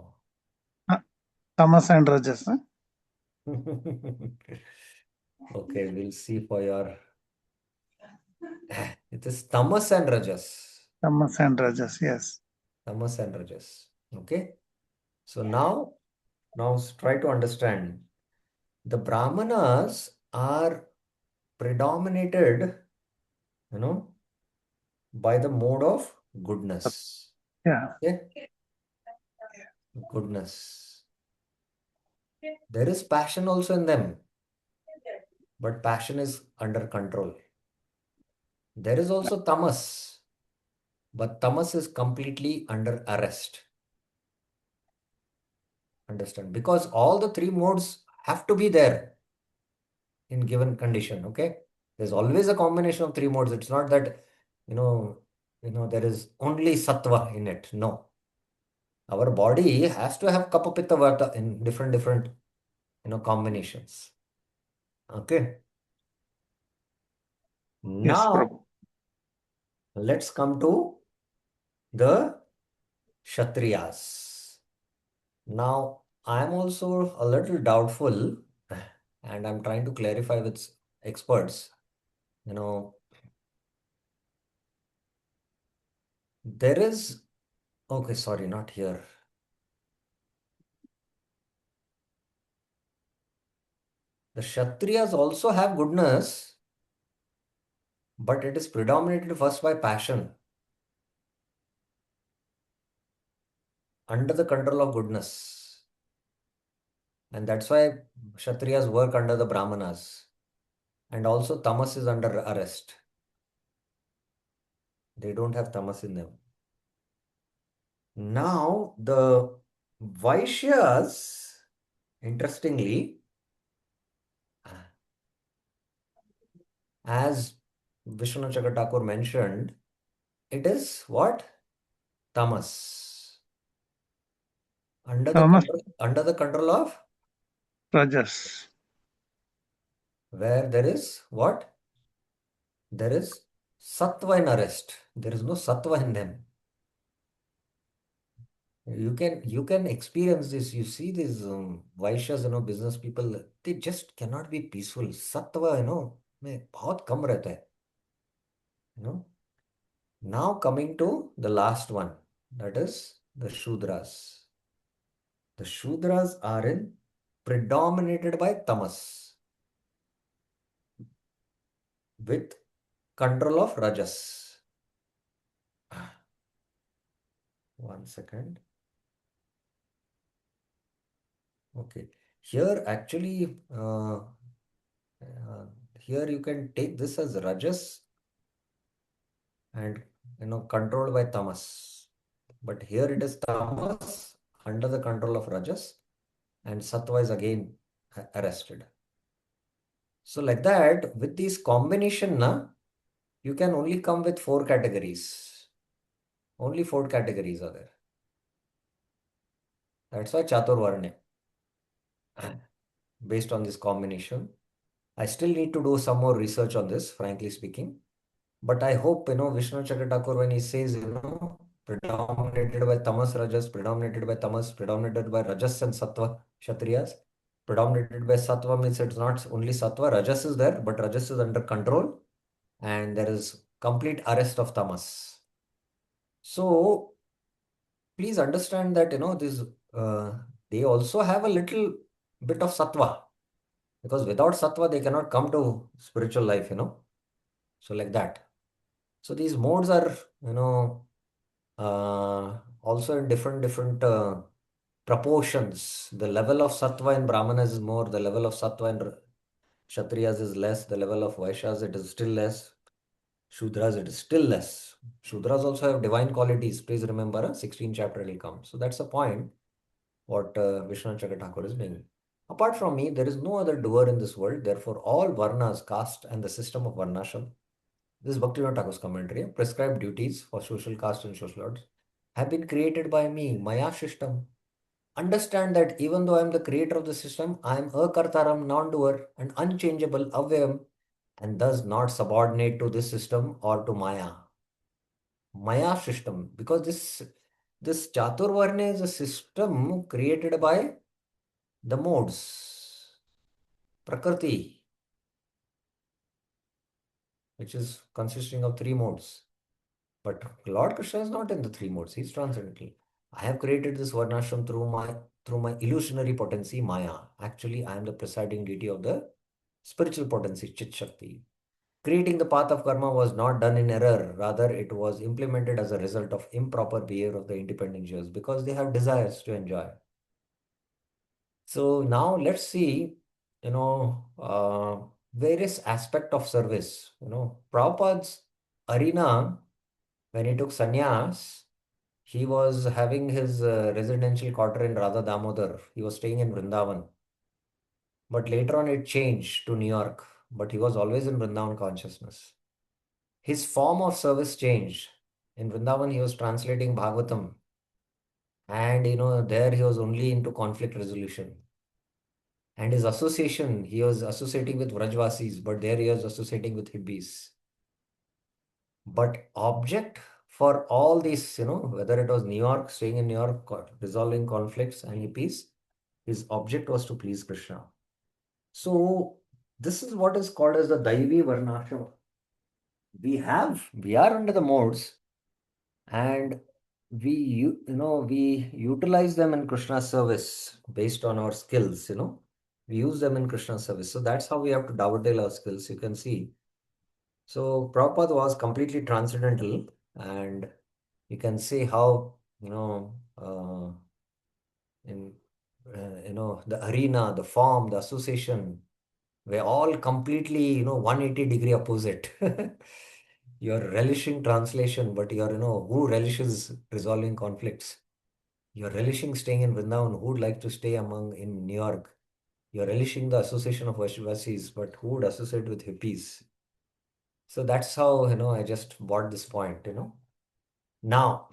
Tamas and Rajas. Okay, we'll see for your. It is Tamas and Rajas. Tamas and Rajas, yes. Tamas and Rajas. Okay. So now try to understand. The Brahmanas are predominated, by the mode of goodness. Yeah. Okay? Goodness. There is passion also in them, but passion is under control. There is also tamas, but tamas is completely under arrest. Understand? Because all the three modes have to be there in given condition. Okay, there's always a combination of three modes. It's not that there is only sattva in it. No, our body has to have kapha pitta vata in different combinations. Okay. Yes, Now Prabhu. let's come to the Kshatriyas. Now I'm also a little doubtful, and I'm trying to clarify with experts. There is, okay, sorry, not here. The Kshatriyas also have goodness, but it is predominated first by passion, under the control of goodness. And that's why Kshatriyas work under the Brahmanas. And also tamas is under arrest. They don't have tamas in them. Now, the Vaishyas, interestingly, as Vishnu Chakra Thakur mentioned, it is what? Tamas. Under Tamas, the control of Rajas. where there is what? There is sattva in arrest. There is no sattva in them. You can experience this. You see these Vaishyas, business people, they just cannot be peaceful. Sattva, में बहुत कम रहता है. Now coming to the last one, that is the Shudras. The Shudras are predominated by tamas with control of Rajas. One second. Okay. Here actually, here you can take this as Rajas and controlled by tamas. But here it is tamas under the control of Rajas, and sattva is again arrested. So like that, with these combination, you can only come with 4 categories. Only 4 categories are there. That's why Chaturvarnya, based on this combination. I still need to do some more research on this, frankly speaking. But I hope, Vishnu Chakra Thakur, when he says, predominated by tamas, rajas, predominated by tamas, predominated by rajas and sattva, kshatriyas, predominated by sattva means it's not only sattva, rajas is there, but rajas is under control and there is complete arrest of tamas. So please understand that, they also have a little bit of sattva, because without sattva, they cannot come to spiritual life, So like that. So these modes are, also in different proportions. The level of sattva in Brahmanas is more, the level of sattva in Kshatriyas is less, the level of Vaishyas it is still less, Shudras it is still less. Shudras also have divine qualities. Please remember, 16th chapter will come. So that's the point. what Vishwanath Thakur is doing. Apart from me, there is no other doer in this world. Therefore, all varnas, caste, and the system of varnashram, this is Bhaktivinoda Thakur's commentary, prescribed duties for social caste and social orders have been created by me, Maya system. Understand that even though I am the creator of the system, I am akartaram, non-doer, and unchangeable, avyam, and thus not subordinate to this system or to Maya. Maya system, because this Chaturvarna is a system created by the modes, Prakriti, which is consisting of three modes. But Lord Krishna is not in the three modes, he is transcendental. I have created this Varnashram through my illusionary potency, Maya. Actually, I am the presiding deity of the spiritual potency, Chit Shakti. Creating the path of karma was not done in error, rather, it was implemented as a result of improper behavior of the independent Jews because they have desires to enjoy. So now let's see, various aspect of service. Prabhupada's arena, when he took sannyas, he was having his residential quarter in Radha Damodar. He was staying in Vrindavan. But later on it changed to New York. But he was always in Vrindavan consciousness. His form of service changed. In Vrindavan, he was translating Bhagavatam. And there he was only into conflict resolution. And his association, he was associating with Vrajvasis, but there he was associating with hippies. But object for all these, whether it was New York, staying in New York, resolving conflicts and hippies, his object was to please Krishna. So this is what is called as the Daivi Varnashram. We are under the modes, and we utilize them in Krishna's service based on our skills. We use them in Krishna's service. So that's how we have to dovetail our skills. You can see. So Prabhupada was completely transcendental, and you can see how in the arena, the form, the association, we're all completely 180-degree opposite. You're relishing translation, but you're who relishes resolving conflicts. You're relishing staying in Vrindavan, who would like to stay in New York. You're relishing the association of Vaishvasis, but who would associate with hippies? So that's how I just bought this point. Now,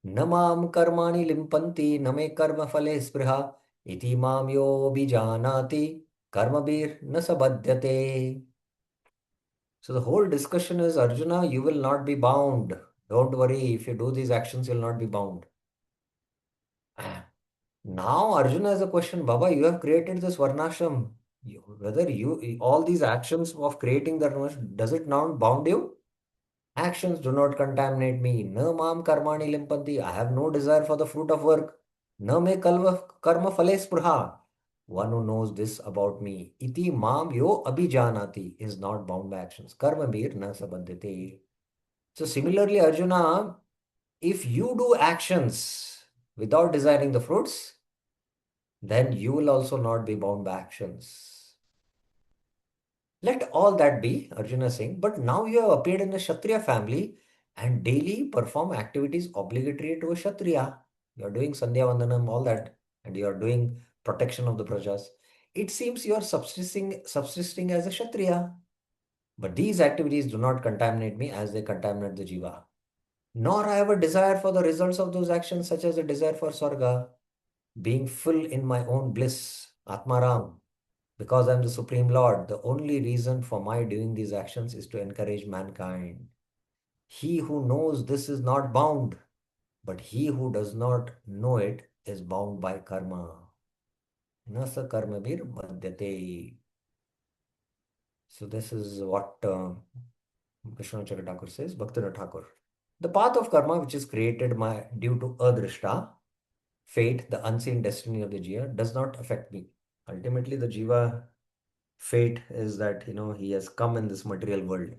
namam karmani limpanti name karma phale spriha iti mam yo bijanati karmabir nasabadhyate. So the whole discussion is, Arjuna, you will not be bound. Don't worry, if you do these actions, you'll not be bound. Now Arjuna has a question, Baba, you have created this Varnashram. All these actions of creating the Varnashram, does it not bound you? Actions do not contaminate me. Na mam karmani limpanti. I have no desire for the fruit of work. Na me karma phale spurha. One who knows this about me. Iti mam yo abhijanati is not bound by actions. Karma bir na sabandhite. So similarly, Arjuna, if you do actions without desiring the fruits, then you will also not be bound by actions. Let all that be, Arjuna saying, but now you have appeared in a Kshatriya family and daily perform activities obligatory to a Kshatriya. You are doing Sandhya Vandanam, all that, and you are doing protection of the prajas. It seems you are subsisting as a Kshatriya. But these activities do not contaminate me as they contaminate the jiva. Nor I have a desire for the results of those actions, such as a desire for Swarga, being full in my own bliss, Atmaram. Because I am the Supreme Lord, the only reason for my doing these actions is to encourage mankind. He who knows this is not bound, but he who does not know it is bound by karma. Nasa karma bir badhyate. So this is what Vishwanath Thakur says, Bhaktivinoda Thakur. The path of karma, which is created due to adrishta, fate, the unseen destiny of the jiva, does not affect me. Ultimately, the jiva fate is that, he has come in this material world.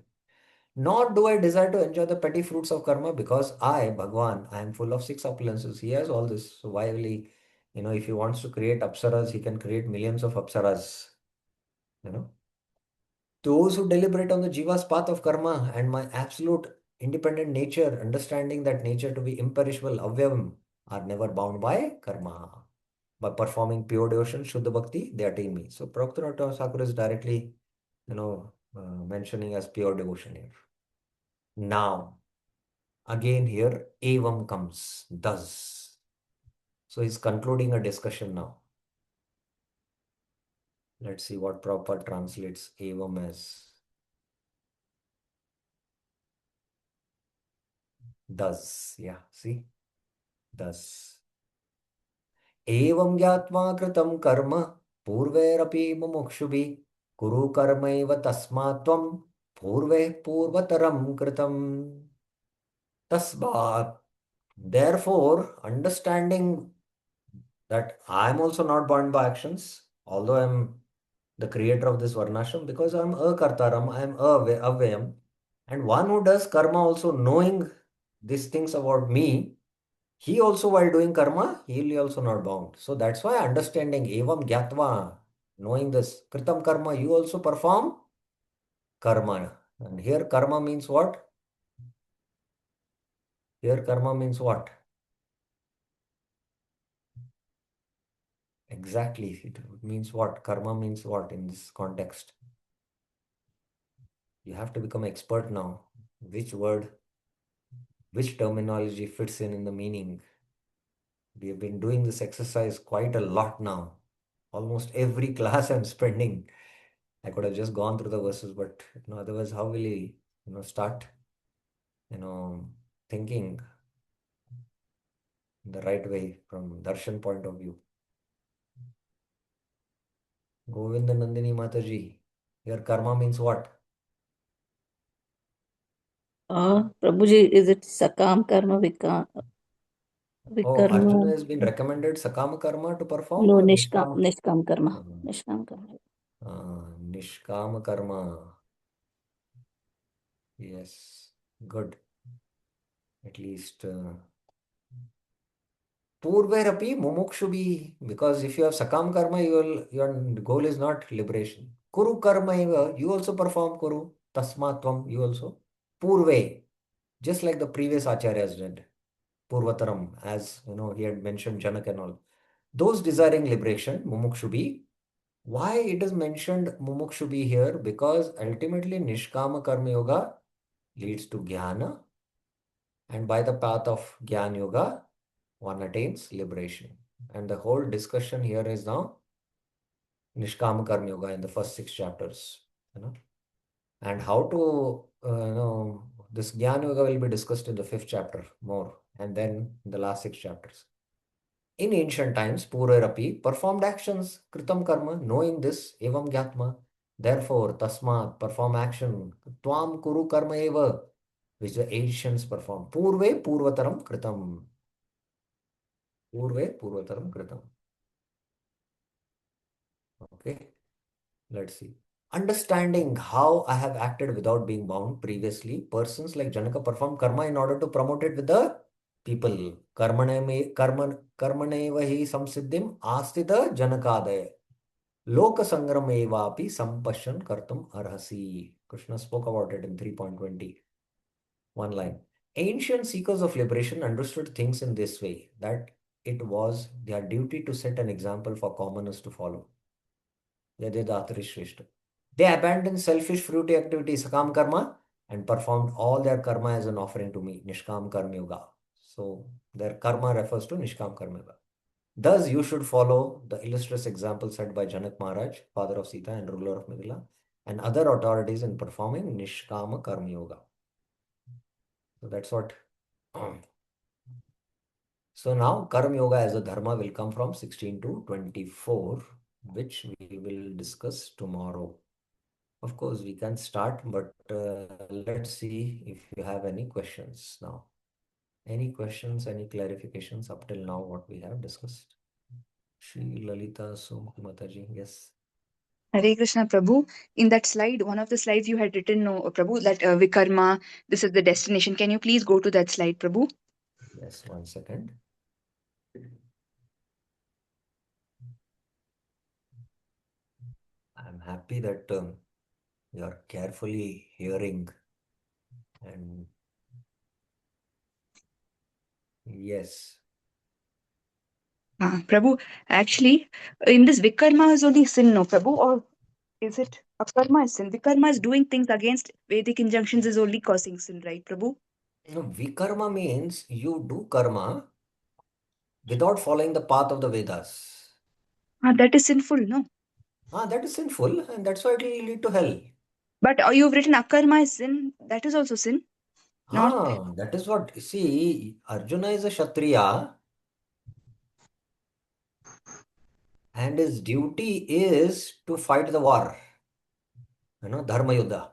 Nor do I desire to enjoy the petty fruits of karma because I, Bhagwan, I am full of six opulences. He has all this. So why will he, if he wants to create apsaras, he can create millions of apsaras. Those who deliberate on the jiva's path of karma and my absolute independent nature, understanding that nature to be imperishable, avyavam, are never bound by karma. By performing pure devotion, Shuddha Bhakti, they attain me. So Prabhupada Thakur is directly, mentioning as pure devotion here. Now, again here, evam comes, thus. So he's concluding a discussion now. Let's see what Prabhupada translates evam as. Thus, yeah, see, thus. Evam gyatva kritam karma purvairapi mumukshubhi kuru karmaiva tasmatvam purve purvataram kritam. Tasmat. Therefore, understanding that I'm also not bound by actions, although I'm the creator of this varnashram, because I'm a kartaram, I'm avyayam, and one who does karma also knowing these things about me, he also while doing karma, he'll be also not bound. So that's why understanding evam gyatva, knowing this kritam karma, you also perform karma. And here karma means what? Here karma means what? Exactly. It means what? Karma means what in this context? You have to become expert now. Which word, which terminology fits in the meaning? We have been doing this exercise quite a lot now. Almost every class I'm spending. I could have just gone through the verses, but otherwise, how will he, start, thinking the right way from darshan point of view? Govinda Nandini Mataji, here karma means what? Prabhuji, is it Sakam Karma Oh, Arjuna Vikarma? has been recommended sakama karma to perform No, or Nishkam, nishkama? Nishkam Karma. Nishkam Karma. Nishkama karma. Yes, good. At least Purvairapi mumukshubhi, because if you have sakam karma, your goal is not liberation. Kuru karma eva, you also perform kuru. Tasmatvam, you also. Purve, just like the previous acharyas did. Purvataram, as he had mentioned Janak and all. Those desiring liberation, mumukshubhi. Why it is mentioned mumukshubhi here? Because ultimately nishkama karma yoga leads to jnana, and by the path of jnana yoga, one attains liberation. And the whole discussion here is now Nishkama Karma Yoga in the first 6 chapters. And how to, this Jnana Yoga will be discussed in the 5th chapter more, and then in the last 6 chapters. In ancient times, Purvarapi performed actions, Kritam Karma, knowing this, Evam Gyatma. Therefore, Tasmat, perform action, Tvam Kuru Karma Eva, which the ancients perform. Purve Purvataram Kritam. Purve Purvataram Kritam. Okay, let's see. Understanding how I have acted without being bound previously, persons like Janaka perform karma in order to promote it with the people. Karmaneva hi samsiddhim astita janakadaya. Loka sangrameva api sampashan kartum arhasi. Krishna spoke about it in 3.20. One line. Ancient seekers of liberation understood things in this way, that it was their duty to set an example for commoners to follow. They abandoned selfish fruity activities, sakam karma, and performed all their karma as an offering to me, nishkam karma yoga. So their karma refers to nishkam karma yoga. Thus, you should follow the illustrious example set by Janak Maharaj, father of Sita and ruler of Mithila, and other authorities in performing nishkama karma yoga. So that's what. So now karma yoga as a dharma will come from 16 to 24, which we will discuss tomorrow. Of course, we can start, but let's see if you have any questions now. Any questions, any clarifications up till now what we have discussed? Shri Lalita Sumukhi Mataji, yes. Hare Krishna Prabhu. In that slide, one of the slides you had written, no, Prabhu, that Vikarma, this is the destination. Can you please go to that slide, Prabhu? Yes, 1 second. I'm happy that you are carefully hearing, and yes, Prabhu, actually, in this Vikarma is only sin, no, Prabhu? Or is it Akarma is sin? Vikarma is doing things against Vedic injunctions is only causing sin, right, Prabhu? No, vikarma means you do karma without following the path of the Vedas. That is sinful, no? That is sinful, and that's why it will lead to hell. But you've written Akarma is sin. That is also sin. Not. That is what, see, Arjuna is a Kshatriya, and his duty is to fight the war, Dharma Yuddha.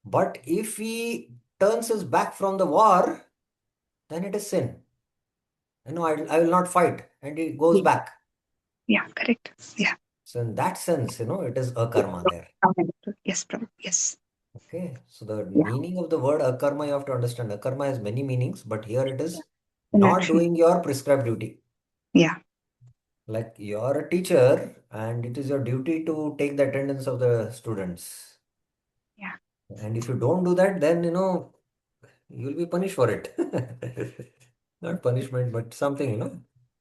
But if he turns his back from the war, then it is sin. I will not fight, and he goes Yeah, back. yeah, correct. Yeah. So in that sense, it is akarma there. Yes, Prabhu. Yes. Okay. So the Yeah. meaning of the word akarma you have to understand. Akarma has many meanings, but here it is An not action. doing your prescribed duty. Yeah. Like you're a teacher, and it is your duty to take the attendance of the students. Yeah. And if you don't do that, then you'll be punished for it. Not punishment, but something, Yeah,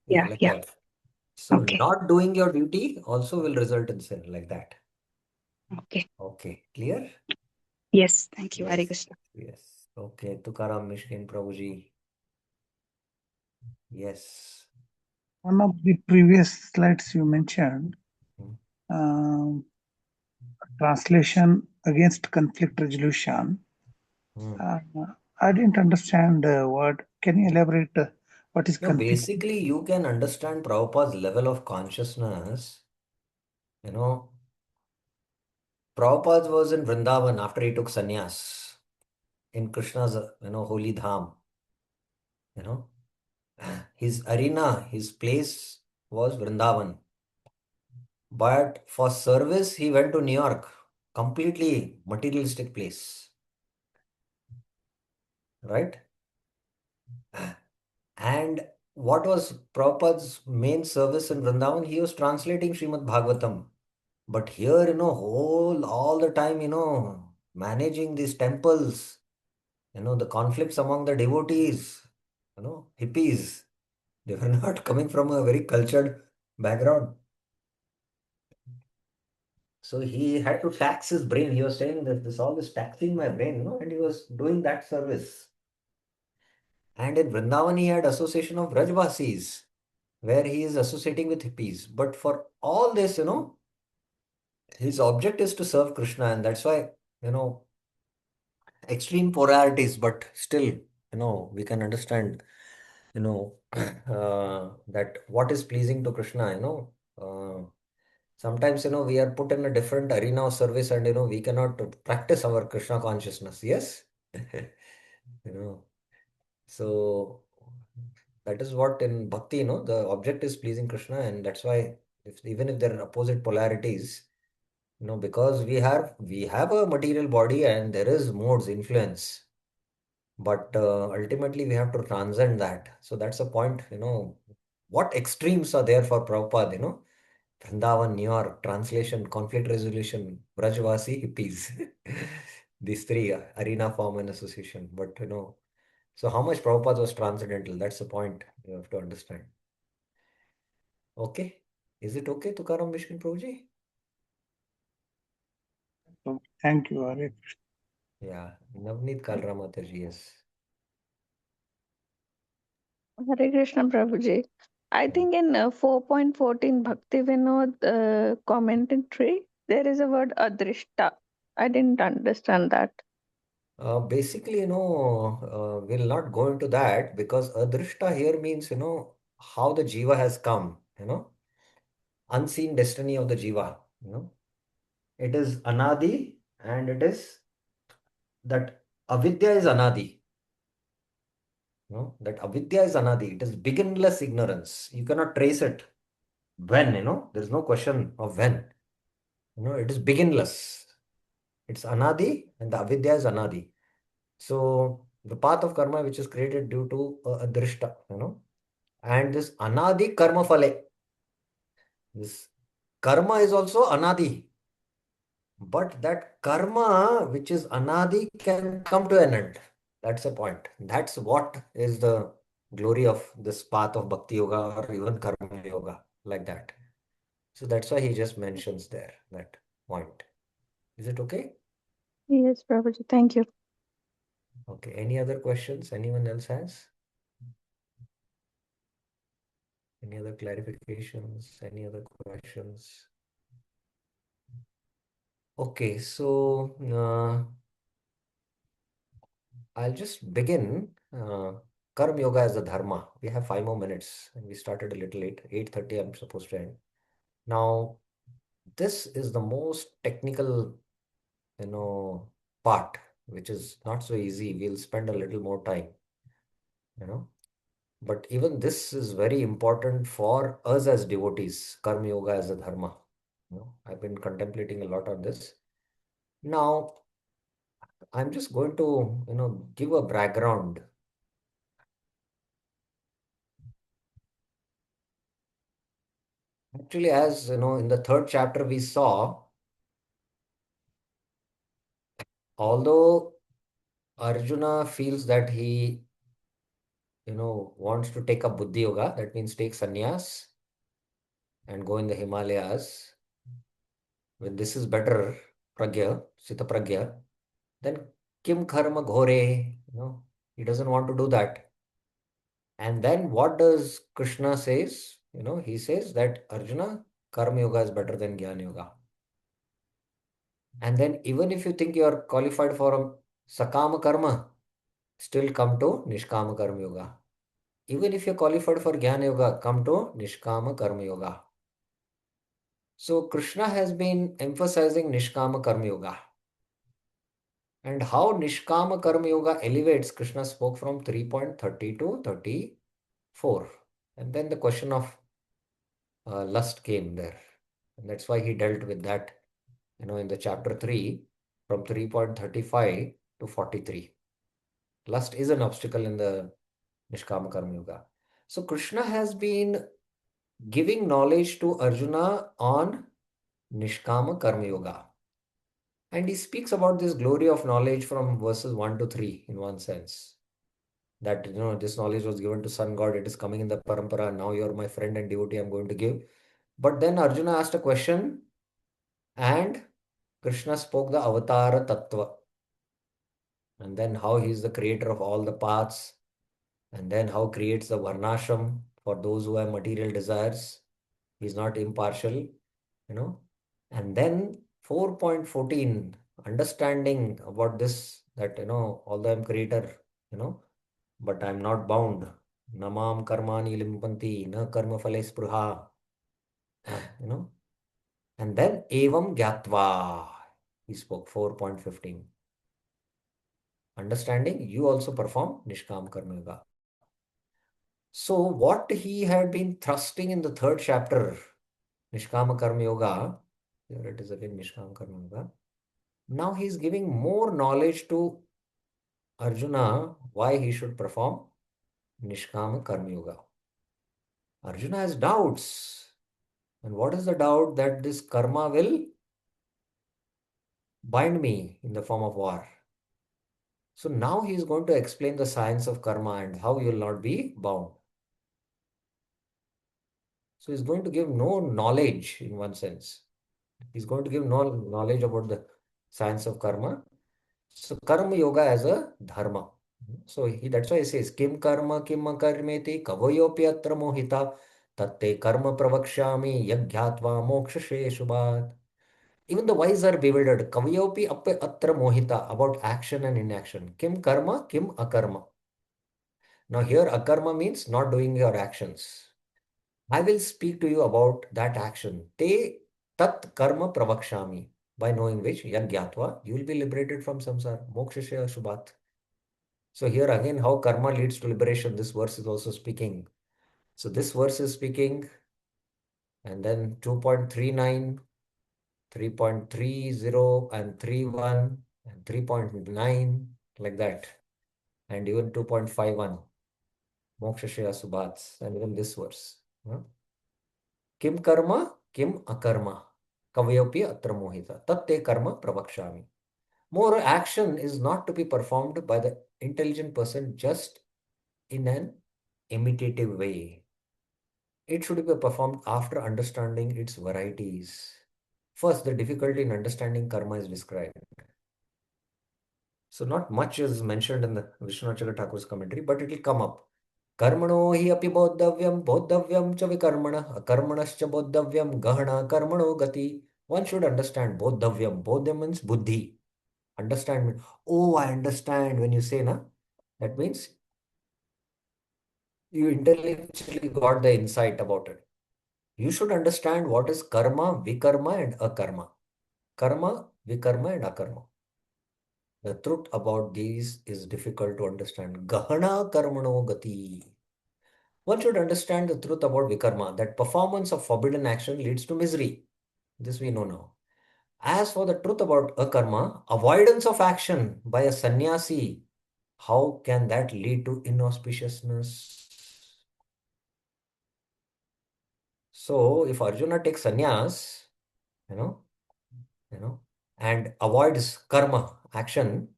Yeah. like Yeah. that. So Okay. not doing your duty also will result in sin, like that. Okay. Okay, clear? Yes. Thank you, Hare Yes, Krishna. yes. Okay, Tukaram Mishkin Prabhuji. Yes. One of the previous slides you mentioned, Hmm. translation against conflict resolution. Hmm. I didn't understand what. Can you elaborate what is No, conflict? basically, you can understand Prabhupada's level of consciousness. Prabhupada was in Vrindavan after he took sannyas in Krishna's, holy dham. You know, his arena, his place was Vrindavan. But for service, he went to New York, completely materialistic place, right? And what was Prabhupada's main service in Vrindavan? He was translating Srimad Bhagavatam. But here, all the time, managing these temples, the conflicts among the devotees, hippies, they were not coming from a very cultured background. So he had to tax his brain. He was saying that this all is taxing my brain, and he was doing that service. And in Vrindavan, he had association of Rajvasis, where he is associating with hippies. But for all this, his object is to serve Krishna, and that's why, extreme polarities, but still, we can understand, that what is pleasing to Krishna, sometimes, we are put in a different arena of service and, we cannot practice our Krishna consciousness. Yes. you know, so that is what in bhakti, the object is pleasing Krishna, and that's why even if there are opposite polarities, because we have a material body and there is modes influence, but ultimately we have to transcend that. So that's the point, what extremes are there for Prabhupada, Vrindavan, New York, translation, conflict resolution, Brajvasi, hippies. These three, arena, form, and association. But so how much Prabhupada was transcendental? That's the point you have to understand. Okay. Is it okay, Tukaram Mishkin Prabhuji? Thank you, Hare Krishna. Yeah. Navneet Kalra Mataji, yes. Hare Krishna Prabhuji. I think in 4.14 Bhakti Vinod commentary, there is a word adrishta. I didn't understand that. Basically, we'll not go into that because adrishta here means, how the jiva has come, unseen destiny of the jiva, It is anadi and it is that avidya is anadi. That avidya is anadi. It is beginningless ignorance. You cannot trace it. When, there is no question of when. It is beginless. It's anadi and the avidya is anadi. So the path of karma which is created due to a drishta, and this anadi karma phale. This karma is also anadi. But that karma which is anadi can come to an end. That's the point. That's what is the glory of this path of Bhakti Yoga or even Karma Yoga, like that. So that's why he just mentions there that point. Is it okay? Yes, Prabhuji. Thank you. Okay. Any other questions anyone else has? Any other clarifications? Any other questions? Okay, so I'll just begin. Karma Yoga as a dharma. We have 5 more minutes and we started a little late. 8:30 I'm supposed to end. Now, this is the most technical, part, which is not so easy. We'll spend a little more time, you know. But even this is very important for us as devotees, Karma Yoga as a dharma. I've been contemplating a lot on this. Now, I'm just going to, give a background. Actually, as you know, in the third chapter, we saw, although Arjuna feels that he, wants to take up Buddhi Yoga, that means take sannyas and go in the Himalayas, when this is better, pragya, sita pragya, then kim karma ghore, he doesn't want to do that. And then what does Krishna says? He says that Arjuna, karma yoga is better than jnana yoga. And then even if you think you are qualified for a sakama karma, still come to nishkama karma yoga. Even if you're qualified for jnana yoga, come to nishkama karma yoga. So Krishna has been emphasizing nishkama karma yoga. And how nishkama karma yoga elevates, Krishna spoke from 3.30 to 34. And then the question of lust came there. And that's why he dealt with that, in the chapter 3, from 3.35 to 43. Lust is an obstacle in the Nishkama Karma Yoga. So Krishna has been giving knowledge to Arjuna on Nishkama Karma Yoga. And he speaks about this glory of knowledge from verses 1 to 3 in one sense. That, this knowledge was given to Sun God, it is coming in the parampara, now you're my friend and devotee, I'm going to give. But then Arjuna asked a question and Krishna spoke the Avatara Tattva. And then how he is the creator of all the paths. And then how creates the Varnashram for those who have material desires. He's not impartial, And then 4.14, understanding about this, that, although I'm creator, but I'm not bound. Namam karmani limpanti, na karma phale spruha, And then evam gyatva, he spoke 4.15. Understanding, you also perform Nishkam Karma Yoga. So what he had been thrusting in the third chapter, Nishkama Karma Yoga, here it is again Nishkama Karma Yoga. Now he is giving more knowledge to Arjuna why he should perform Nishkama Karma Yoga. Arjuna has doubts. And what is the doubt? That this karma will bind me in the form of war. So now he is going to explain the science of karma and how you will not be bound. So he's going to give no knowledge in one sense. He's going to give no knowledge about the science of karma. So karma yoga as a dharma. So that's why he says, Kim karma kim akarmeti kavayopi atra mohita tatte karma pravakshami yaghyatva moksha shubhat. Even the wise are bewildered. Kavayopi atra mohita, about action and inaction. Kim karma kim akarma. Now here akarma means not doing your actions. I will speak to you about that action. Te tat karma pravakshami. By knowing which, yagyatva, you will be liberated from samsara. Mokshasya shubhat. So here again, how karma leads to liberation, this verse is also speaking. So this verse is speaking, and then 2.39, 3.30 and 3.1 and 3.9, like that. And even 2.51, mokshasya subhats, and even this verse. Kim karma, kim akarma. Kavayopi atra mohita. Tatte karma pravakshami. More action is not to be performed by the intelligent person just in an imitative way. It should be performed after understanding its varieties. First, the difficulty in understanding karma is described. So not much is mentioned in the Vishwanath Thakur's commentary, but it will come up. Karmano hi api bodhavyam cha vikarmana, akarmanascha bodhavyam gahana karmano gati. One should understand bodhavyam. Bodha means buddhi. Understand means, oh, I understand when you say, na, that means you intellectually got the insight about it. You should understand what is karma, vikarma, and akarma. Karma, vikarma, and akarma. The truth about these is difficult to understand. Gahana karmano gati. One should understand the truth about vikarma, that performance of forbidden action leads to misery. This we know now. As for the truth about akarma, avoidance of action by a sannyasi, how can that lead to inauspiciousness? So, if Arjuna takes sannyas, you know, and avoids karma, action,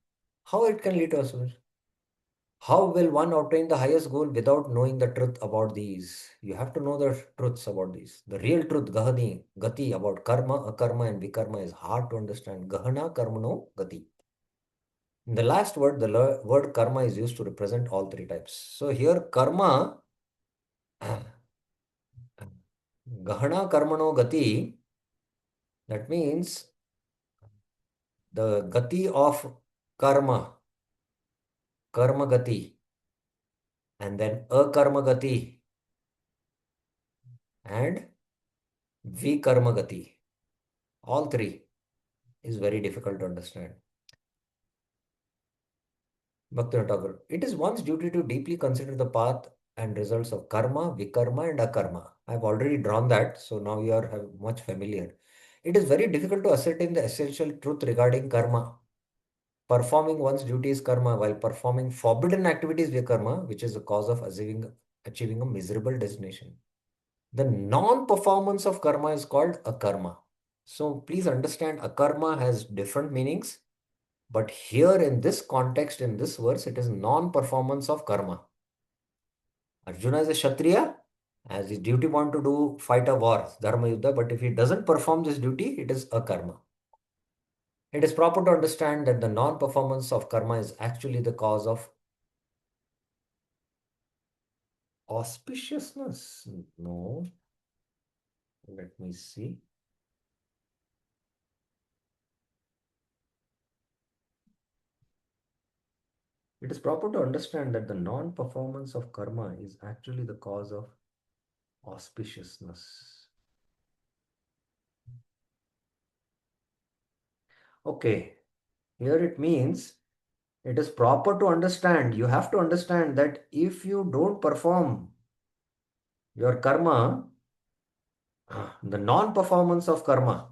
how it can lead to auspicious? How will one obtain the highest goal without knowing the truth about these? You have to know the truths about these. The real truth, gahani, gati, about karma, akarma, and vikarma is hard to understand. Gahana karmano gati. In the last word, the word karma is used to represent all three types. So here, karma, gahana karmano gati, that means the gati of karma, karma gati, and then akarma gati, and vikarma gati. All three is very difficult to understand. Bhaktivinoda Thakur, it is one's duty to deeply consider the path and results of karma, vikarma, and akarma. I have already drawn that, so now you are much familiar. It is very difficult to ascertain the essential truth regarding karma. Performing one's duty is karma, while performing forbidden activities is karma, which is the cause of achieving a miserable destination. The non-performance of karma is called akarma. So please understand, akarma has different meanings. But here in this context, in this verse, it is non-performance of karma. Arjuna is a Kshatriya, as his duty want to do fight a war, dharma yuddha, but if he doesn't perform this duty, it is a karma. It is proper to understand that the non-performance of karma is actually the cause of auspiciousness. No. Let me see. It is proper to understand that the non-performance of karma is actually the cause of auspiciousness. Okay, here it means it is proper to understand. You have to understand that if you don't perform your karma, the non-performance of karma,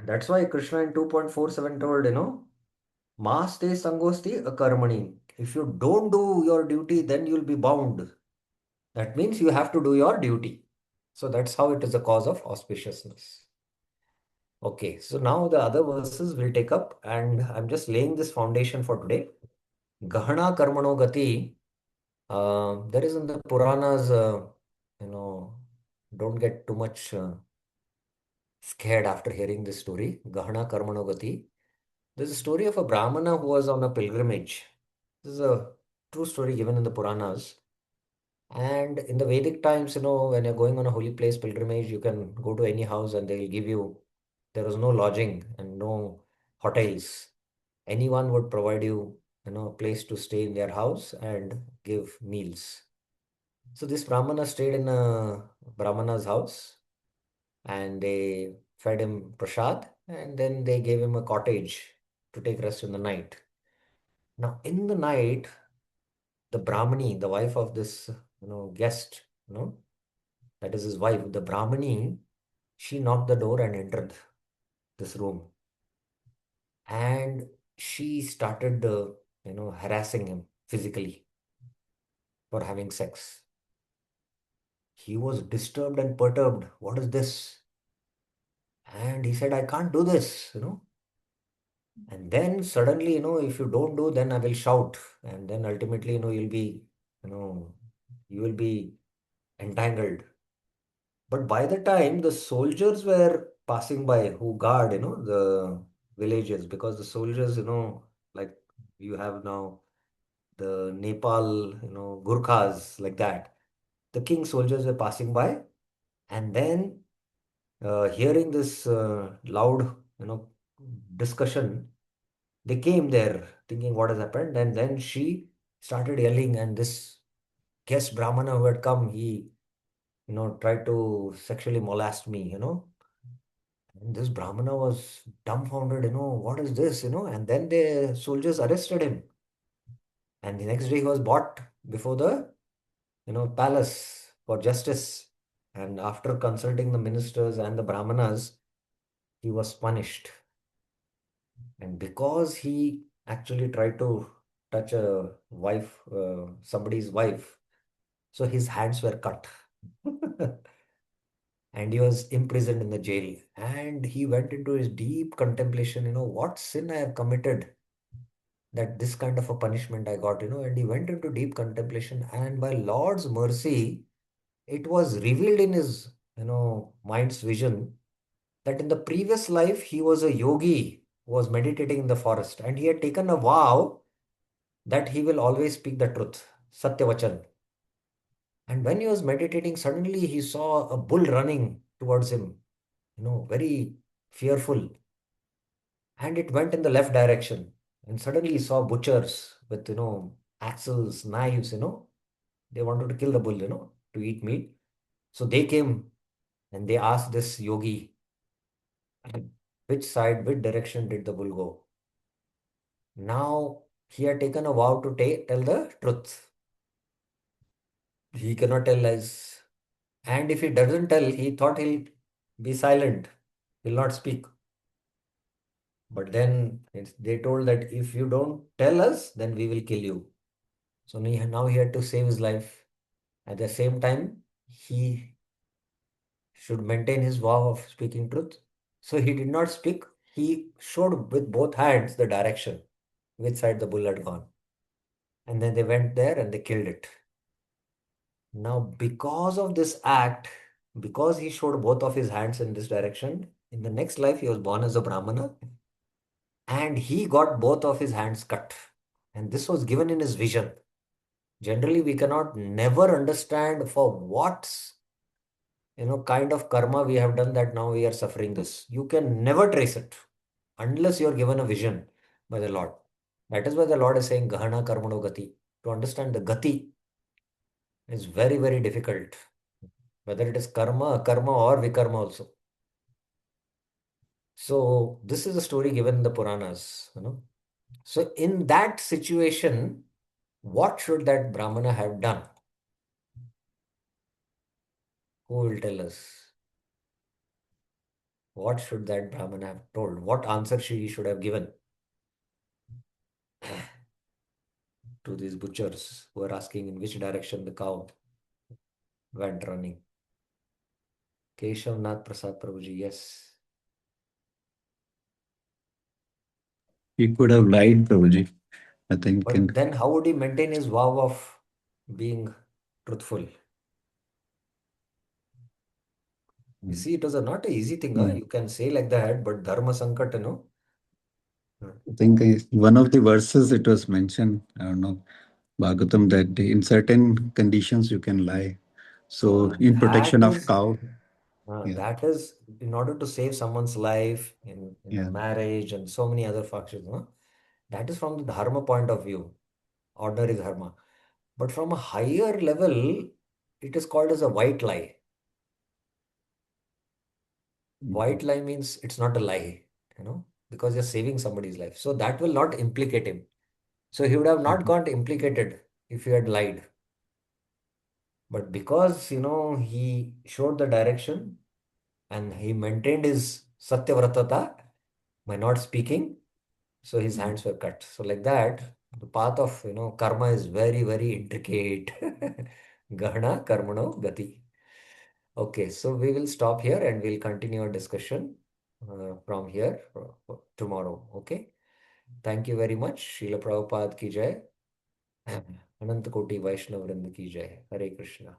that's why Krishna in 2.47 told, Maste sangosti akarmani. If you don't do your duty, then you'll be bound. That means you have to do your duty. So that's how it is a cause of auspiciousness. Okay, so now the other verses will take up, and I'm just laying this foundation for today. Gahana karmano gati. There is in the Puranas, don't get too much scared after hearing this story. Gahana karmano gati. There's a story of a Brahmana who was on a pilgrimage. This is a true story given in the Puranas. And in the Vedic times, when you're going on a holy place pilgrimage, you can go to any house and they'll give you, there was no lodging and no hotels. Anyone would provide you, a place to stay in their house and give meals. So this Brahmana stayed in a Brahmana's house and they fed him prasad and then they gave him a cottage to take rest in the night. Now in the night, the Brahmani, the wife of this, guest, that is his wife, the Brahmani, she knocked the door and entered this room. And she started, harassing him physically for having sex. He was disturbed and perturbed. What is this? And he said, I can't do this, And then suddenly, if you don't do, then I will shout. And then ultimately, you know, you will be entangled. But by the time the soldiers were passing by who guard, the villages, because the soldiers, like you have now the Nepal, Gurkhas, like that. The king soldiers were passing by, and then hearing this loud, discussion, they came there thinking what has happened, and then she started yelling, and this guest Brahmana who had come, he, tried to sexually molest me, And this Brahmana was dumbfounded, what is this, and then the soldiers arrested him. And the next day he was brought before the, palace for justice. And after consulting the ministers and the Brahmanas, he was punished. And because he actually tried to touch a wife, somebody's wife, so his hands were cut. And he was imprisoned in the jail. And he went into his deep contemplation, what sin I have committed that this kind of a punishment I got, and he went into deep contemplation. And by Lord's mercy, it was revealed in his, mind's vision that in the previous life he was a yogi who was meditating in the forest, and he had taken a vow that he will always speak the truth, Satyavachan. And when he was meditating, suddenly he saw a bull running towards him, very fearful. And it went in the left direction. And suddenly he saw butchers with, axes, knives, they wanted to kill the bull, to eat meat. So they came and they asked this yogi, which side, which direction did the bull go? Now he had taken a vow to tell the truth. He cannot tell lies. And if he doesn't tell, he thought he'll be silent, he'll not speak. But then they told that if you don't tell us, then we will kill you. So now he had to save his life. At the same time, he should maintain his vow of speaking truth. So he did not speak. He showed with both hands the direction which side the bull had gone. And then they went there and they killed it. Now, because of this act, because he showed both of his hands in this direction, in the next life he was born as a Brahmana and he got both of his hands cut. And this was given in his vision. Generally, we cannot never understand for what kind of karma we have done that now we are suffering this. You can never trace it unless you are given a vision by the Lord. That is why the Lord is saying Gahana Karmano Gati. To understand the Gati is very, very difficult. Whether it is karma, akarma, or vikarma also. So this is a story given in the Puranas, So in that situation, what should that Brahmana have done? Who will tell us? What should that Brahmana have told? What answer she should have given to these butchers who are asking in which direction the cow went running? Keshav Prasad Prabhuji, yes. He could have lied, Prabhuji. I think. But then how would he maintain his vow of being truthful? You see, it was not an easy thing. You can say like that, but Dharma Sankat, I think one of the verses it was mentioned, I don't know, Bhagavatam, that in certain conditions you can lie. So in protection of cow. That is in order to save someone's life in a marriage and so many other functions. That is from the dharma point of view, ordinary dharma. But from a higher level, it is called as a white lie. White lie means it's not a lie, because you're saving somebody's life. So that will not implicate him. So he would have not got implicated if he had lied. But because, he showed the direction and he maintained his satyavratata by not speaking, so his hands were cut. So like that, the path of, karma is very, very intricate. Gahana karmano gati. Okay, so we will stop here and we'll continue our discussion from here tomorrow. Okay. Thank you very much. Srila Prabhupada ki jai. Anant Koti Vaishnav Vrinda ki jai. Hare Krishna.